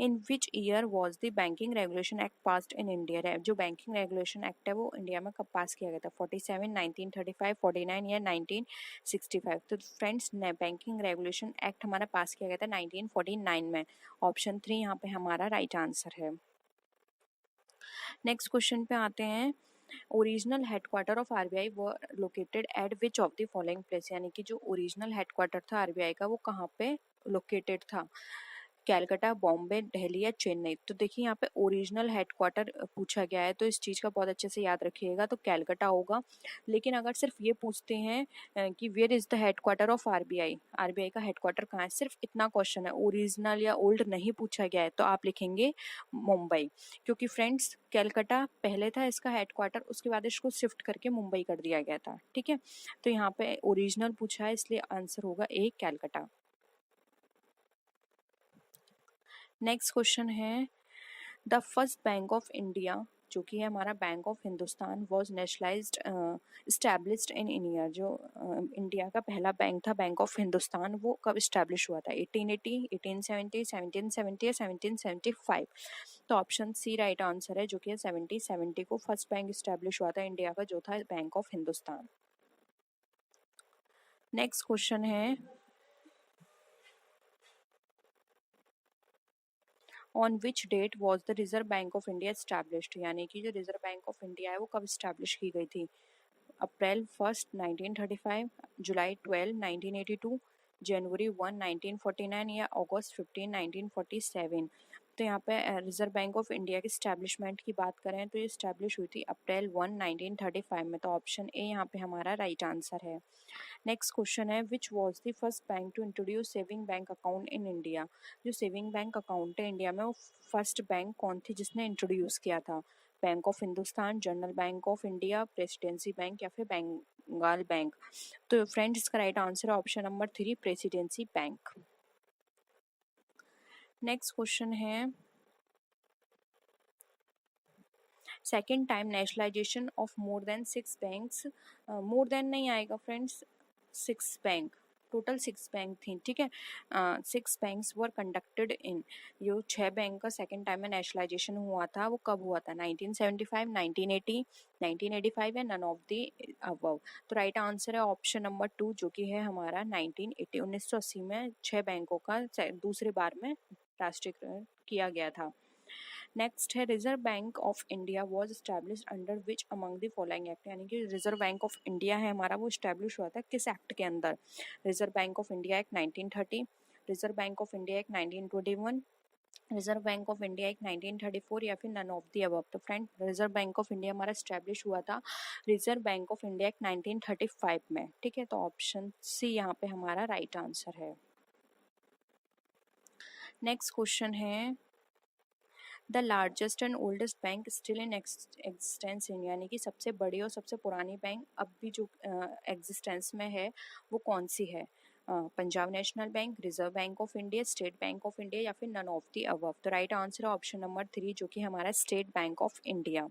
in which year was the banking regulation act passed in India? जो बैंकिंग रेगुलेशन एक्ट है वो इंडिया में कब पास किया गया था? 47, 1935, 49 या 1965? तो फ्रेंड्स, बैंकिंग रेगुलेशन एक्ट हमारा पास किया गया था 1949 में। ऑप्शन 3 यहाँ पे हमारा राइट आंसर है। नेक्स्ट क्वेश्चन पे आते हैं, ओरिजिनल हेडक्वार्टर ऑफ RBI वो located at which of the following place? यानी कि जो ओरिजिनल हेडक्वार्टर था RBI का वो कहाँ पे लोकेटेड था? कैलकाटा, बॉम्बे, दिल्ली या चेन्नई? तो देखिए यहाँ पे ओरिजिनल हेडक्वार्टर पूछा गया है, तो इस चीज़ का बहुत अच्छे से याद रखिएगा, तो कैलकाटा होगा। लेकिन अगर सिर्फ ये पूछते हैं कि where is the headquarter of RBI का हेडक्वार्टर कहाँ है, सिर्फ इतना क्वेश्चन है, ओरिजिनल या ओल्ड नहीं पूछा गया है, तो आप लिखेंगे मुंबई। क्योंकि फ्रेंड्स कैलकाटा पहले था इसका हेडक्वार्टर, उसके बाद इसको शिफ्ट करके मुंबई कर दिया गया था। ठीक है, तो यहाँ पे ओरिजिनल पूछा है, इसलिए आंसर होगा ए, कैलकाटा। नेक्स्ट क्वेश्चन है, the first bank of India जो कि है हमारा bank of Hindustan was nationalised established in year? जो इंडिया का पहला बैंक था बैंक ऑफ हिंदुस्तान, वो कब इस्टेब्लिश हुआ था? 1880, 1870, 1770 या 1775? तो ऑप्शन सी राइट आंसर है, जो कि 1770 को फर्स्ट बैंक इस्टेब्लिश हुआ था इंडिया का, जो था bank of Hindustan. Next question है, on which date was the reserve bank of India established? यानी कि जो रिजर्व बैंक ऑफ इंडिया है वो कब इस्टेब्लिश की गई थी? अप्रैल 1, 1935, जुलाई 12, 1982, जनवरी 1, 1949 या अगस्त 15, 1947? तो यहाँ पे रिजर्व बैंक ऑफ इंडिया की स्टैब्लिशमेंट की बात करें तो ये स्टैब्लिश हुई थी अप्रैल 1, 1935 में। तो ऑप्शन ए यहाँ पे हमारा राइट आंसर है। नेक्स्ट क्वेश्चन है, which was the first bank to introduce saving bank account in India? जो सेविंग बैंक अकाउंट है इंडिया में, वो फर्स्ट बैंक कौन थी जिसने इंट्रोड्यूस किया था? Bank of Hindustan, general bank of India, presidency bank या फिर बंगाल बैंक? तो फ्रेंड्स इसका राइट आंसर है option number 3, presidency bank. Next question है, second time nationalisation of more than 6 banks, more than नहीं आएगा फ्रेंड्स, 6 बैंक, टोटल 6 बैंक थी। ठीक है, 6 बैंक्स वर कंडक्टेड इन, ये 6 बैंक का सेकेंड टाइम में नेशनलाइजेशन हुआ था, वो कब हुआ था? 1975, 1980, 1985 या नन ऑफ द अबव? तो राइट आंसर है ऑप्शन नंबर 2, जो कि है हमारा 1980, 1980 में 6 बैंकों का दूसरी बार में राष्ट्रीयकरण किया गया था। नेक्स्ट है, reserve bank of India was establish under which among the following act? यानी कि रिजर्व बैंक ऑफ इंडिया है हमारा, वो स्टैब्लिश हुआ था किस एक्ट के अंदर? Reserve bank of India act 1930, reserve bank of India act 1921, reserve bank of India act 1934 या फिर नन ऑफ द अबव? तो friend reserve bank of India हमारा स्टैब्लिश हुआ था reserve bank of India act 1935 में। ठीक है, तो ऑप्शन सी यहाँ पे हमारा राइट आंसर है। नेक्स्ट क्वेश्चन है, the largest and oldest bank still in existence in, यानी कि सबसे बड़ी और सबसे पुरानी बैंक अब भी जो एग्जिस्टेंस में है वो कौन सी है? Punjab national bank, reserve bank of India, state bank of India या फिर नन ऑफ द अबव। तो राइट आंसर है ऑप्शन नंबर 3 जो कि हमारा state bank of India.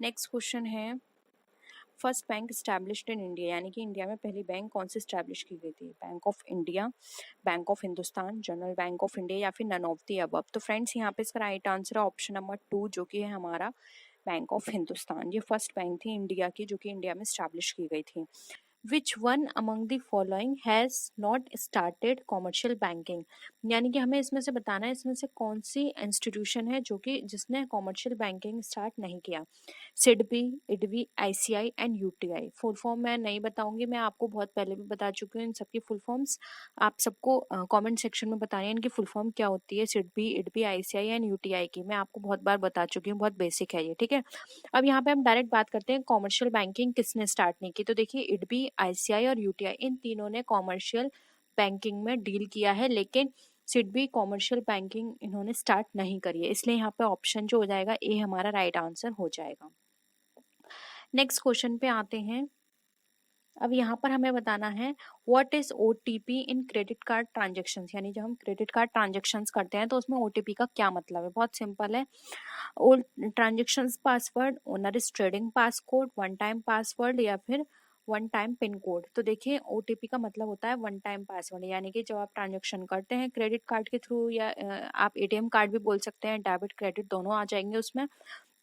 Next question है, first bank established in India, यानी कि इंडिया में पहली बैंक कौन सी स्टैब्लिश की गई थी? Bank of India, bank of Hindustan, general bank of India या फिर नन ऑफ द अबव। तो फ्रेंड्स यहाँ पे इसका राइट आंसर है ऑप्शन नंबर 2 जो कि है हमारा बैंक ऑफ हिंदुस्तान। ये फर्स्ट बैंक थी इंडिया की जो कि इंडिया में स्टैब्लिश की गई थी। Which one among the following has not started commercial banking, यानी कि हमें इसमें से बताना है इसमें से कौन सी इंस्टीट्यूशन है जो कि जिसने कॉमर्शियल बैंकिंग स्टार्ट नहीं किया। SIDBI, IDBI, ICI and UTI. Full form मैं नहीं बताऊंगी, मैं आपको बहुत पहले भी बता चुकी हूँ इन सबकी फुल फॉर्म्स। आप सबको कमेंट सेक्शन में बतानी है इनकी फुल फॉर्म क्या होती है, SIDBI, IDBI, ICI and UTI की। मैं आपको बहुत बार बता चुकी हूँ, बहुत बेसिक है ये, ठीक है। अब यहाँ पे हम डायरेक्ट बात करते हैं कॉमर्शियल बैंकिंग किसने स्टार्ट नहीं की। तो देखिए इडबी, आईसीआई और यूटीआई इन तीनों ने कॉमर्शियल बैंकिंग में डील किया है, लेकिन सिडबी कॉमर्शियल बैंकिंग इन्होंने स्टार्ट नहीं करी है, इसलिए यहाँ पे ऑप्शन जो हो जाएगा ए हमारा राइट आंसर हो जाएगा। नेक्स्ट क्वेश्चन पे आते हैं। अब यहाँ पर हमें बताना है what is OTP in credit card transactions, यानी जब हम क्रेडिट कार्ड ट्रांजेक्शन्स करते हैं तो उसमें ओटीपी का क्या मतलब है। बहुत सिंपल है, old transactions password, owner is trading passcode, one time password या फिर वन टाइम पिन कोड। तो देखिए ओटीपी का मतलब होता है वन टाइम पासवर्ड, यानी कि जब आप ट्रांजेक्शन करते हैं क्रेडिट कार्ड के थ्रू या आप एटीएम कार्ड भी बोल सकते हैं, डेबिट क्रेडिट दोनों आ जाएंगे उसमें,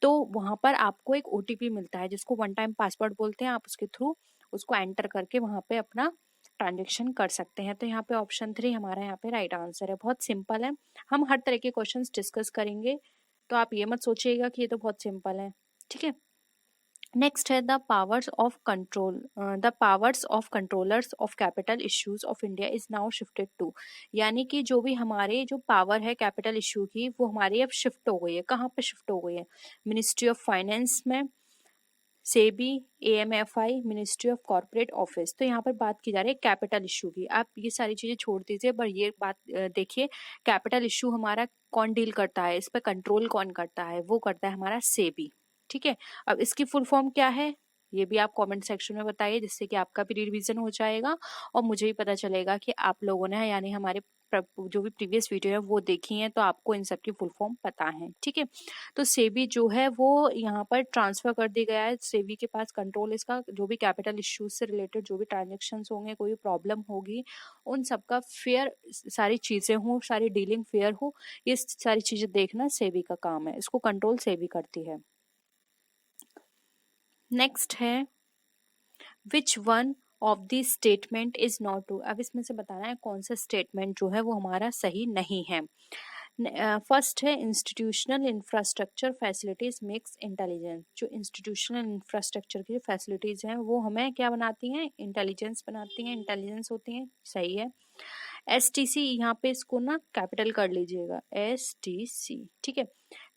तो वहां पर आपको एक ओटीपी मिलता है जिसको वन टाइम पासवर्ड बोलते हैं। आप उसके थ्रू उसको एंटर करके वहां पे अपना ट्रांजेक्शन कर सकते हैं। तो यहाँ पे ऑप्शन 3 हमारा यहाँ पे राइट आंसर है। बहुत सिंपल है, हम हर तरह के क्वेश्चंस डिस्कस करेंगे, तो आप ये मत सोचिएगा कि ये तो बहुत सिंपल है, ठीक है। नेक्स्ट है the powers of control, the powers of controllers of capital issues of India is now shifted to, यानी कि जो भी हमारे जो पावर है कैपिटल इश्यू की वो हमारी अब शिफ्ट हो गई है। कहाँ पे शिफ्ट हो गई है? मिनिस्ट्री ऑफ फाइनेंस में, SEBI, AMFI, ministry of corporate office. तो यहाँ पर बात की जा रही है कैपिटल इशू की। आप ये सारी चीजें छोड़ दीजिए, पर ये बात देखिए कैपिटल इशू हमारा कौन डील करता है, इस पर कंट्रोल कौन करता है, वो करता है हमारा सेबी, ठीक है। अब इसकी फुल फॉर्म क्या है ये भी आप कमेंट सेक्शन में बताइए, जिससे कि आपका भी रिवीजन हो जाएगा और मुझे भी पता चलेगा कि आप लोगों ने यानी हमारे जो भी प्रीवियस वीडियो है वो देखी है, तो आपको इन सब की फुल फॉर्म पता है, ठीक है। तो सेबी जो है वो यहाँ पर ट्रांसफर कर दिया गया है, सेबी के पास कंट्रोल इसका जो भी कैपिटल इश्यूज से रिलेटेड जो भी ट्रांजेक्शन्स होंगे, कोई भी प्रॉब्लम होगी, उन सबका फेयर सारी चीजें हो, सारी डीलिंग फेयर हो, ये सारी चीजें देखना सेबी का काम है, इसको कंट्रोल सेबी करती है। नेक्स्ट है which one of the statement is not true. अब इसमें से बताना है कौन सा स्टेटमेंट जो है वो हमारा सही नहीं है। फर्स्ट है institutional infrastructure facilities makes intelligence. जो इंस्टीट्यूशनल इंफ्रास्ट्रक्चर की फैसिलिटीज हैं वो हमें क्या बनाती हैं? इंटेलिजेंस बनाती हैं, इंटेलिजेंस होती हैं, सही है। एसटीसी यहाँ पे इसको ना कैपिटल कर लीजिएगा, एसटीसी, ठीक है।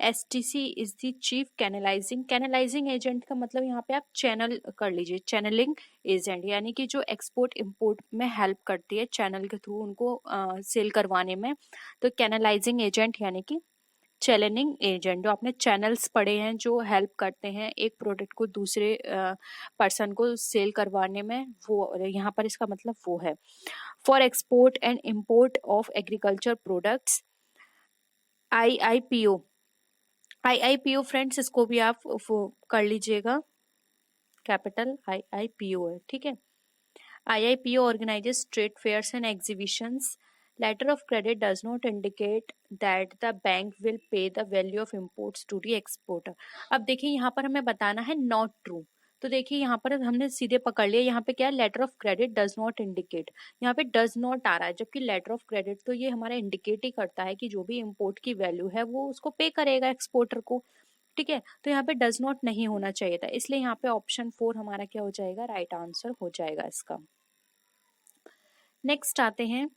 STC is the chief canalising agent का मतलब यहाँ पे आप चैनल कर लीजिए, चैनलिंग एजेंट, यानी कि जो एक्सपोर्ट इंपोर्ट में हेल्प करती है चैनल के थ्रू उनको सेल करवाने में। तो कैनलाइजिंग एजेंट यानी कि चैनलिंग एजेंट, जो आपने चैनल्स पढ़े हैं जो हेल्प करते हैं एक प्रोडक्ट को दूसरे पर्सन को सेल करवाने में, वो यहाँ पर इसका मतलब वो है। For export and import of agriculture products, IIPO, IIPO friends इसको भी आप कर लीजिएगा, कैपिटल आईआईपीओ है, ठीक है। आईआईपीओ organizes trade fairs and exhibitions. Letter of credit does not indicate that the bank will pay the value of imports to the exporter. अब देखिए यहाँ पर हमें बताना है not true, तो देखिए यहाँ पर हमने सीधे पकड़ लिया, यहाँ पे क्या है letter of credit does not indicate, यहाँ पे डज नॉट आ रहा है, जबकि लेटर ऑफ क्रेडिट तो ये हमारा इंडिकेट ही करता है कि जो भी इम्पोर्ट की वैल्यू है वो उसको पे करेगा एक्सपोर्टर को, ठीक है। तो यहाँ पे डज नॉट नहीं होना चाहिए था, इसलिए यहाँ पे ऑप्शन 4 हमारा क्या हो जाएगा? राइट आंसर हो जाएगा इसका। नेक्स्ट आते हैं,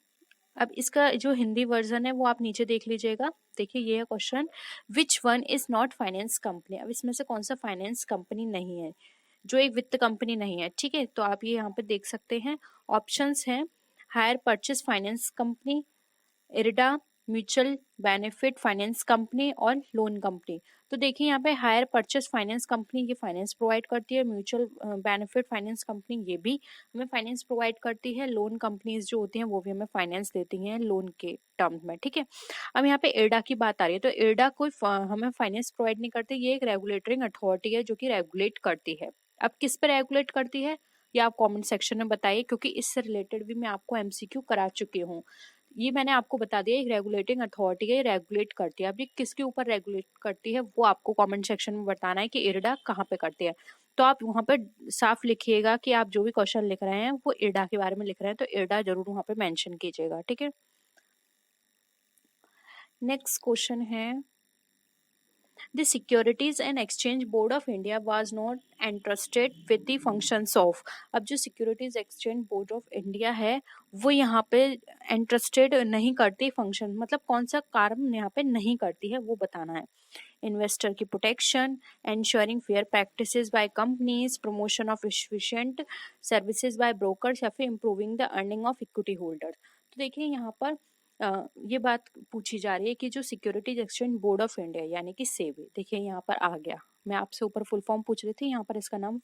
अब इसका जो हिंदी वर्जन है वो आप नीचे देख लीजिएगा। देखिए ये है question, which one is not finance company. अब इसमें से कौन सा फाइनेंस कंपनी नहीं है, जो एक वित्त कंपनी नहीं है, ठीक है। तो आप ये यहाँ पे देख सकते हैं, ऑप्शंस हैं hire purchase finance company, IRDA, mutual benefit finance company और लोन कंपनी। तो देखिए यहाँ पे हायर परचेस फाइनेंस कंपनी ये फाइनेंस प्रोवाइड करती है, म्यूचुअल बेनिफिट फाइनेंस कंपनी ये भी हमें फाइनेंस प्रोवाइड करती है, लोन कंपनीज जो होती हैं वो भी हमें फाइनेंस देती हैं लोन के टर्म में, ठीक है। अब यहाँ पे इरडा की बात आ रही है, तो इरडा कोई हमें फाइनेंस प्रोवाइड नहीं करती, ये एक रेगुलेटरिंग अथॉरिटी है जो कि रेगुलेट करती है। अब किस पे रेगुलेट करती है ये आप कमेंट सेक्शन में बताइए, क्योंकि इससे रिलेटेड भी मैं आपको एमसीक्यू करा चुकी हूँ। ये मैंने आपको बता दिया, एक रेगुलेटिंग अथॉरिटी है, रेगुलेट करती है। अब ये किसके ऊपर रेगुलेट करती है वो आपको कमेंट सेक्शन में बताना है कि इरडा कहाँ पे करती है। तो आप वहाँ पे साफ लिखिएगा कि आप जो भी क्वेश्चन लिख रहे हैं वो इरडा के बारे में लिख रहे हैं, तो इरडा जरूर वहाँ पे मेंशन कीजिएगा, ठीक है। नेक्स्ट क्वेश्चन है, The Securities and Exchange Board of India was not entrusted with the functions of। अब जो Securities Exchange Board of India है वो यहाँ पे entrusted नहीं करती फंक्शन, मतलब कौन सा कार्य यहाँ पे नहीं करती है वो बताना है। इन्वेस्टर की protection, ensuring fair practices by companies, promotion of efficient services by brokers या फिर improving the earning of equity holders। तो देखिए यहाँ पर ये बात पूछी जा रही है कि जो securities exchange board of India यानी कि सेबी, देखिए यहाँ पर आ गया, मैं आपसे ऊपर फुल फॉर्म पूछ रही थी, यहाँ पर इसका नाम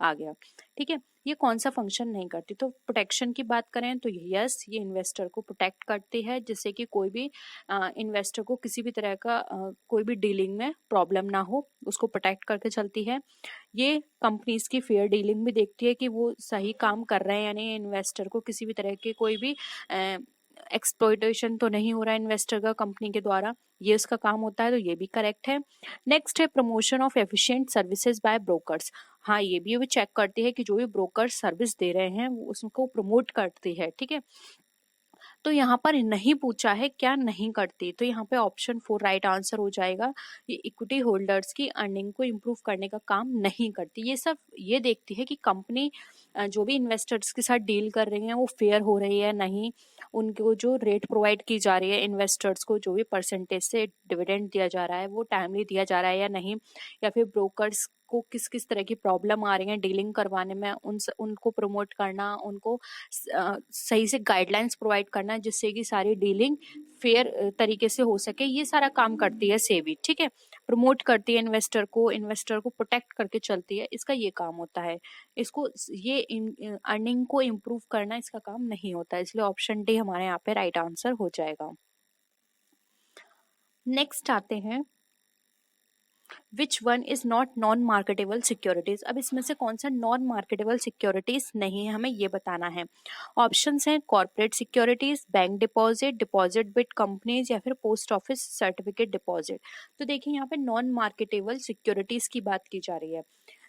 आ गया, ठीक है। ये कौन सा फंक्शन नहीं करती, तो प्रोटेक्शन की बात करें तो यस, ये इन्वेस्टर को प्रोटेक्ट करती है जिससे कि कोई भी इन्वेस्टर को किसी भी तरह का कोई भी डीलिंग में प्रॉब्लम ना हो, उसको प्रोटेक्ट करके चलती है। ये कंपनीज की फेयर डीलिंग भी देखती है कि वो सही काम कर रहे हैं, यानी इन्वेस्टर को किसी भी तरह के कोई भी एक्सप्लॉइटेशन तो नहीं हो रहा है इन्वेस्टर का कंपनी के द्वारा, ये उसका काम होता है, तो ये भी करेक्ट है। नेक्स्ट है promotion of efficient services by brokers. हाँ, ये भी चेक करती है कि जो भी ब्रोकर सर्विस दे रहे हैं वो उसको प्रमोट करती है, ठीक है। तो यहाँ पर नहीं पूछा है क्या नहीं करती, तो यहाँ पे ऑप्शन 4 राइट आंसर हो जाएगा। ये इक्विटी होल्डर्स की अर्निंग को इम्प्रूव करने का काम नहीं करती, ये सब ये देखती है कि कंपनी जो भी इन्वेस्टर्स के साथ डील कर रही है वो फेयर हो रही है नहीं, उनको जो रेट प्रोवाइड की जा रही है इन्वेस्टर्स को, जो भी परसेंटेज से डिविडेंड दिया जा रहा है वो टाइमली दिया जा रहा है या नहीं, या फिर ब्रोकर्स को किस किस तरह की प्रॉब्लम आ रही है डीलिंग करवाने में, उनको प्रमोट करना, उनको सही से गाइडलाइंस प्रोवाइड करना जिससे कि सारी डीलिंग फेयर तरीके से हो सके, ये सारा काम करती है सेबी, ठीक है। प्रमोट करती है इन्वेस्टर को प्रोटेक्ट करके चलती है, इसका ये काम होता है। इसको ये अर्निंग को इम्प्रूव करना इसका काम नहीं होता है, इसलिए ऑप्शन डी हमारे यहाँ पे राइट आंसर हो जाएगा। नेक्स्ट आते हैं, which one is not non marketable securities. अब इसमें से कौन सा नॉन मार्केटेबल सिक्योरिटीज नहीं है हमें ये बताना है। ऑप्शंस हैं corporate securities, bank deposit, deposit bit companies या फिर पोस्ट ऑफिस सर्टिफिकेट डिपॉजिट। तो देखिए यहाँ पे नॉन मार्केटेबल सिक्योरिटीज की बात की जा रही है।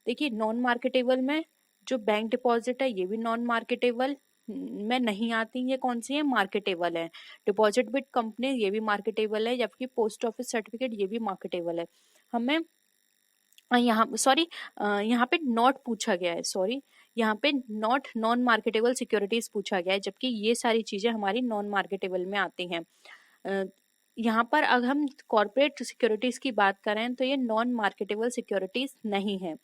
देखिए नॉन मार्केटेबल में जो बैंक डिपॉजिट है ये भी नॉन मार्केटेबल में नहीं आती, ये कौन सी है, मार्केटेबल है। डिपॉजिट बिट कंपनी ये भी मार्केटेबल है, जबकि पोस्ट ऑफिस सर्टिफिकेट ये भी मार्केटेबल है। हमें यहाँ पे नॉट पूछा गया है, सॉरी यहाँ पे नॉट नॉन मार्केटेबल सिक्योरिटीज पूछा गया है, जबकि ये सारी चीजें हमारी नॉन मार्केटेबल में आती हैं। यहाँ पर अगर हम कॉर्पोरेट सिक्योरिटीज की बात करें तो ये नॉन मार्केटेबल सिक्योरिटीज नहीं है।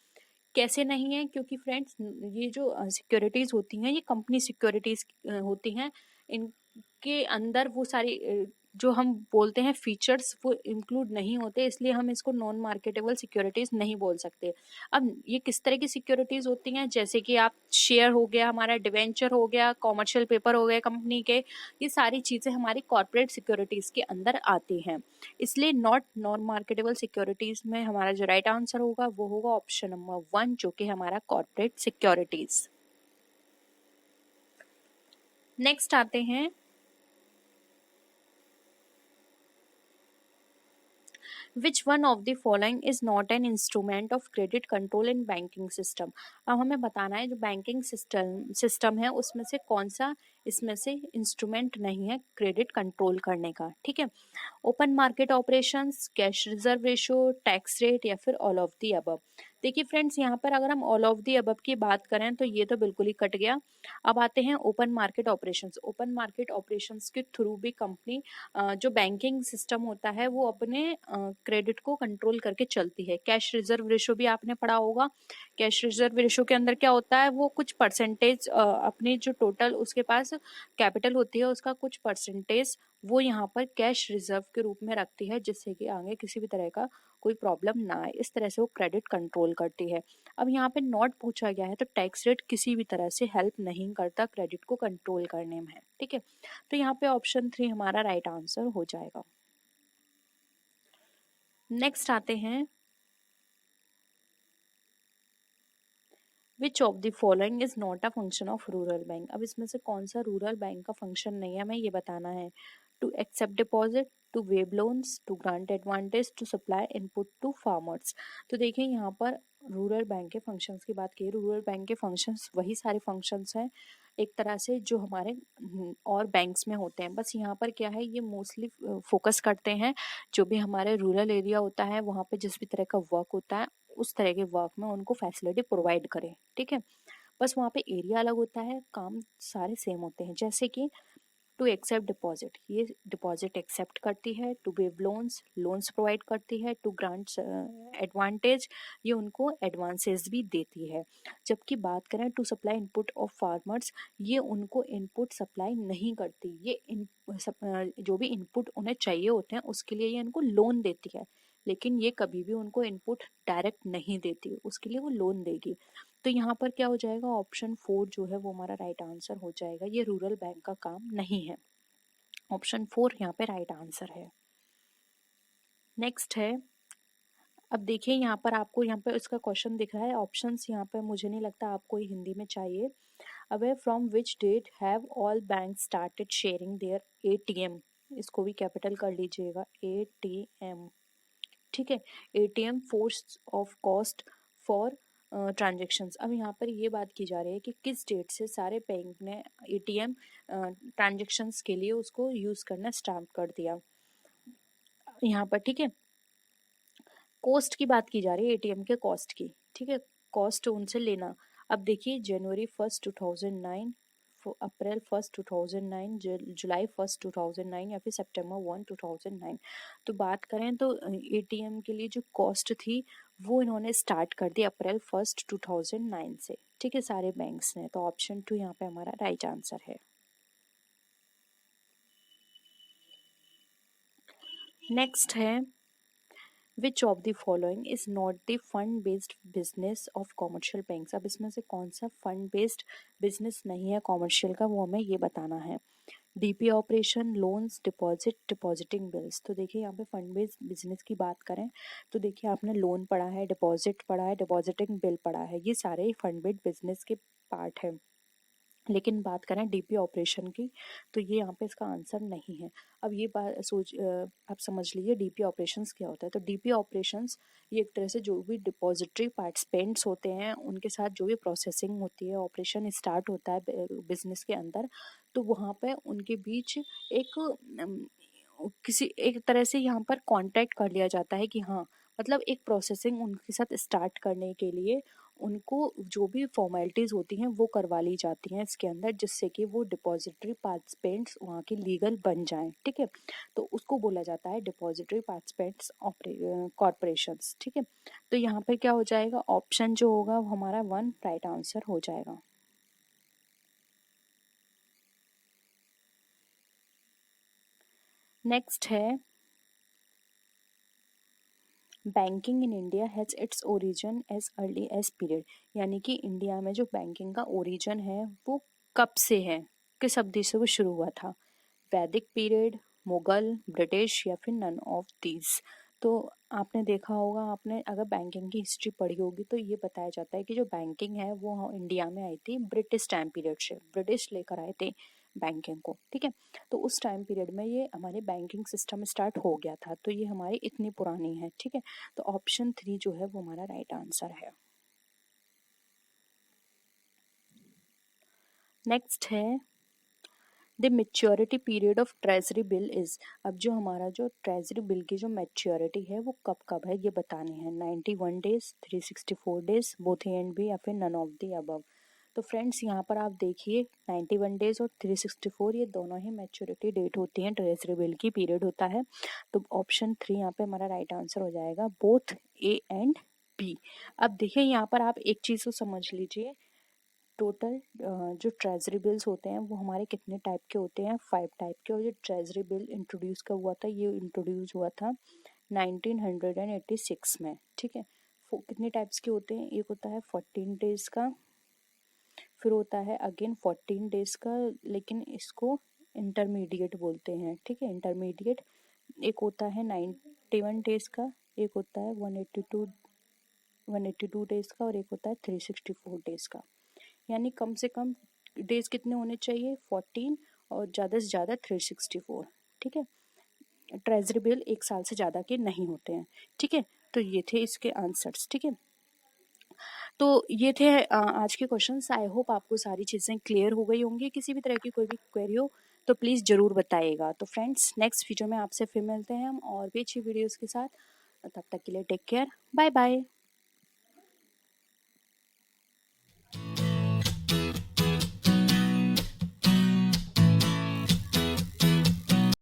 कैसे नहीं है, क्योंकि फ्रेंड्स ये जो सिक्योरिटीज होती हैं ये कंपनी सिक्योरिटीज होती हैं, इनके अंदर वो सारी जो हम बोलते हैं फीचर्स वो इंक्लूड नहीं होते, इसलिए हम इसको नॉन मार्केटेबल सिक्योरिटीज नहीं बोल सकते। अब ये किस तरह की सिक्योरिटीज होती हैं, जैसे कि आप शेयर हो गया, हमारा डिवेंचर हो गया, कॉमर्शियल पेपर हो गए कंपनी के, ये सारी चीजें हमारी कॉर्पोरेट सिक्योरिटीज के अंदर आती हैं, इसलिए नॉट नॉन मार्केटेबल सिक्योरिटीज में हमारा जो राइट आंसर होगा वो होगा ऑप्शन नंबर 1 जो कि हमारा कॉर्पोरेट सिक्योरिटीज। नेक्स्ट आते हैं, Which one of the following is not an instrument of credit control in banking system। अब हमें बताना है जो बैंकिंग सिस्टम है उसमें से कौन सा इसमें से इंस्ट्रूमेंट नहीं है क्रेडिट कंट्रोल करने का, ठीक है। Open market operations, cash reserve ratio, tax rate या फिर ऑल ऑफ दी अबव। देखिए फ्रेंड्स यहाँ पर अगर हम ऑल ऑफ दी अबव की बात करें तो ये तो बिल्कुल ही कट गया। अब आते हैं open market operations. Open market operations के थ्रू भी कंपनी जो बैंकिंग सिस्टम होता है वो अपने क्रेडिट को कंट्रोल करके चलती है। कैश रिजर्व रेशो भी आपने पढ़ा होगा। कैश रिजर्व रेशो के अंदर क्या होता है, वो कुछ परसेंटेज अपनी जो टोटल उसके पास कैपिटल होती है उसका कुछ परसेंटेज वो यहाँ पर कैश रिजर्व के रूप में रखती है, जिससे कि आगे किसी भी तरह का कोई प्रॉब्लम ना आए। इस तरह से वो क्रेडिट कंट्रोल करती है। अब यहाँ पे नॉट पूछा गया है, तो टैक्स रेट किसी भी तरह से हेल्प नहीं करता क्रेडिट को कंट्रोल करने में, ठीक है। तो यहाँ पे ऑप्शन 3 हमारा राइट आंसर हो जाएगा। नेक्स्ट आते हैं, which of the following is not a function of rural bank. अब इसमें से कौन सा रूरल बैंक का फंक्शन नहीं है, हमें ये बताना है। To accept deposit, to waive loans, to grant advantage, to supply input to farmers. तो देखिए यहाँ पर रूरल बैंक के फंक्शंस की बात की। रूरल बैंक के फंक्शंस वही सारे फंक्शंस हैं एक तरह से जो हमारे और बैंक्स में होते हैं। बस यहाँ पर क्या है, ये मोस्टली फोकस करते हैं जो भी हमारे रूरल एरिया होता है वहाँ पे जिस भी तरह का वर्क होता है उस तरह के वर्क में उनको फैसिलिटी प्रोवाइड करें, ठीक है। बस वहाँ पे एरिया अलग होता है, काम सारे सेम होते हैं। जैसे कि टू एक्सेप्ट डिपॉजिट, ये डिपॉजिट एक्सेप्ट करती है। To waive loans, loans provide करती है। टू ग्रांट्स एडवांटेज, ये उनको एडवांसेस भी देती है। जबकि बात करें to supply input of farmers, ये उनको इनपुट सप्लाई नहीं करती। ये जो भी इनपुट उन्हें चाहिए होते हैं उसके लिए ये इनको लोन देती है, लेकिन ये कभी भी उनको इनपुट डायरेक्ट नहीं देती, उसके लिए वो लोन देगी। तो यहाँ पर क्या हो जाएगा, ऑप्शन 4 जो है वो हमारा राइट आंसर हो जाएगा। ये रूरल बैंक का काम नहीं है। ऑप्शन 4 यहाँ पे राइट आंसर है। नेक्स्ट है, अब देखिए यहाँ पर आपको यहाँ पे इसका क्वेश्चन दिख रहा है। ऑप्शंस यहाँ पे मुझे नहीं लगता आपको हिंदी में चाहिए। Away from which date have all bank started sharing their ATM, इसको भी कैपिटल कर लीजिएगा, एटीएम, ठीक है। ATM force of cost for transactions. अब यहाँ पर ये बात की जा रही है कि किस डेट से सारे बैंक ने एटीएम ट्रांजेक्शन्स के लिए उसको यूज़ करना स्टार्ट कर दिया यहाँ पर, ठीक है। कॉस्ट की बात की जा रही है, एटीएम के कॉस्ट की, ठीक है, कॉस्ट उनसे लेना। अब देखिए जनवरी 1 2009, अप्रैल 1 2009, जुलाई 1 2009 या फिर सितंबर 1 2009। तो बात करें तो एटीएम के लिए जो कॉस्ट थी वो इन्होंने स्टार्ट कर दी अप्रैल 1 2009 से, ठीक है, सारे बैंक्स ने। तो ऑप्शन 2 यहाँ पे हमारा राइट आंसर है। नेक्स्ट है, which of the following is not the fund based business of commercial banks. अब इसमें से कौन सा फंड बेस्ड बिजनेस नहीं है कॉमर्शियल का, वो हमें ये बताना है। DP operation, loans, deposit, depositing bills. तो देखिए यहाँ पे फंड बेस्ड बिजनेस की बात करें तो देखिए आपने लोन पढ़ा है, डिपॉजिट पढ़ा है, डिपॉजिटिंग बिल पढ़ा है, ये सारे फंड बेस्ड बिजनेस के पार्ट है। लेकिन बात करें डीपी ऑपरेशन की तो ये यहाँ पे इसका आंसर नहीं है। अब ये बात आप समझ लीजिए डीपी ऑपरेशंस क्या होता है। तो डीपी ऑपरेशंस ये एक तरह से जो भी डिपॉजिटरी पार्टिसिपेंट्स होते हैं उनके साथ जो भी प्रोसेसिंग होती है, ऑपरेशन स्टार्ट होता है बिजनेस के अंदर, तो वहाँ पे उनके बीच एक किसी एक तरह से यहाँ पर कांटेक्ट कर लिया जाता है कि हाँ, मतलब एक प्रोसेसिंग उनके साथ स्टार्ट करने के लिए उनको जो भी फॉर्मेलिटीज़ होती हैं वो करवा ली जाती हैं इसके अंदर, जिससे कि वो डिपॉजिटरी पार्टिसिपेंट्स वहाँ के लीगल बन जाएं, ठीक है। तो उसको बोला जाता है डिपॉजिटरी पार्टिसिपेंट्स कॉरपोरेशंस, ठीक है। तो यहाँ पे क्या हो जाएगा, ऑप्शन जो होगा वो हमारा 1 राइट आंसर हो जाएगा। नेक्स्ट है, banking in India has its origin as early as period, यानी कि इंडिया में जो बैंकिंग का ओरिजिन है वो कब से है, किस अवधि से वो शुरू हुआ था। वैदिक पीरियड, मुगल, ब्रिटिश या फिर नन ऑफ दीज। तो आपने देखा होगा, आपने अगर बैंकिंग की हिस्ट्री पढ़ी होगी तो ये बताया जाता है कि जो बैंकिंग है वो इंडिया में आई थी ब्रिटिश टाइम पीरियड से, ब्रिटिश लेकर आए थे बैंकिंग को, ठीक है। तो उस टाइम पीरियड में ये हमारे बैंकिंग सिस्टम स्टार्ट हो गया था, तो ये हमारी इतनी पुरानी है, ठीक है। तो ऑप्शन 3 जो है वो हमारा राइट आंसर है। नेक्स्ट है, the maturity period of treasury bill is. अब जो हमारा जो ट्रेजरी बिल की जो मेच्योरिटी है वो कब कब है ये बतानी है। 91 days, 364 days, both A and B या फिर नन ऑफ द अबव। तो फ्रेंड्स यहाँ पर आप देखिए 91 डेज और 364 ये दोनों ही मैच्योरिटी डेट होती हैं, ट्रेजरी बिल की पीरियड होता है। तो ऑप्शन 3 यहाँ पे हमारा राइट आंसर हो जाएगा, बोथ ए एंड बी। अब देखिए यहाँ पर आप एक चीज़ को समझ लीजिए, टोटल जो ट्रेजरी बिल्स होते हैं वो हमारे कितने टाइप के होते हैं, 5 टाइप के। और ये ट्रेजरी बिल इंट्रोड्यूस कब हुआ था, ये इंट्रोड्यूस हुआ था 1986 में, ठीक है। कितने टाइप्स के होते हैं, एक होता है 14 डेज का, फिर होता है अगेन 14 डेज का, लेकिन इसको इंटरमीडिएट बोलते हैं, ठीक है, इंटरमीडिएट। एक होता है 91 डेज का, एक होता है 182 डेज का, और एक होता है 364 डेज का। यानी कम से कम डेज कितने होने चाहिए, 14, और ज़्यादा से ज़्यादा 364, ठीक है। ट्रेजरी बिल 1 साल से ज़्यादा के नहीं होते हैं, ठीक है। तो ये थे इसके आंसर्स, ठीक है। तो ये थे आज के क्वेश्चंस। आई होप आपको सारी चीज़ें क्लियर हो गई होंगी। किसी भी तरह की कोई भी क्वेरी हो तो प्लीज़ ज़रूर बताइएगा। तो फ्रेंड्स, नेक्स्ट वीडियो में आपसे फिर मिलते हैं हम और भी अच्छी वीडियोज़ के साथ। तब तक के लिए टेक केयर, बाय बाय।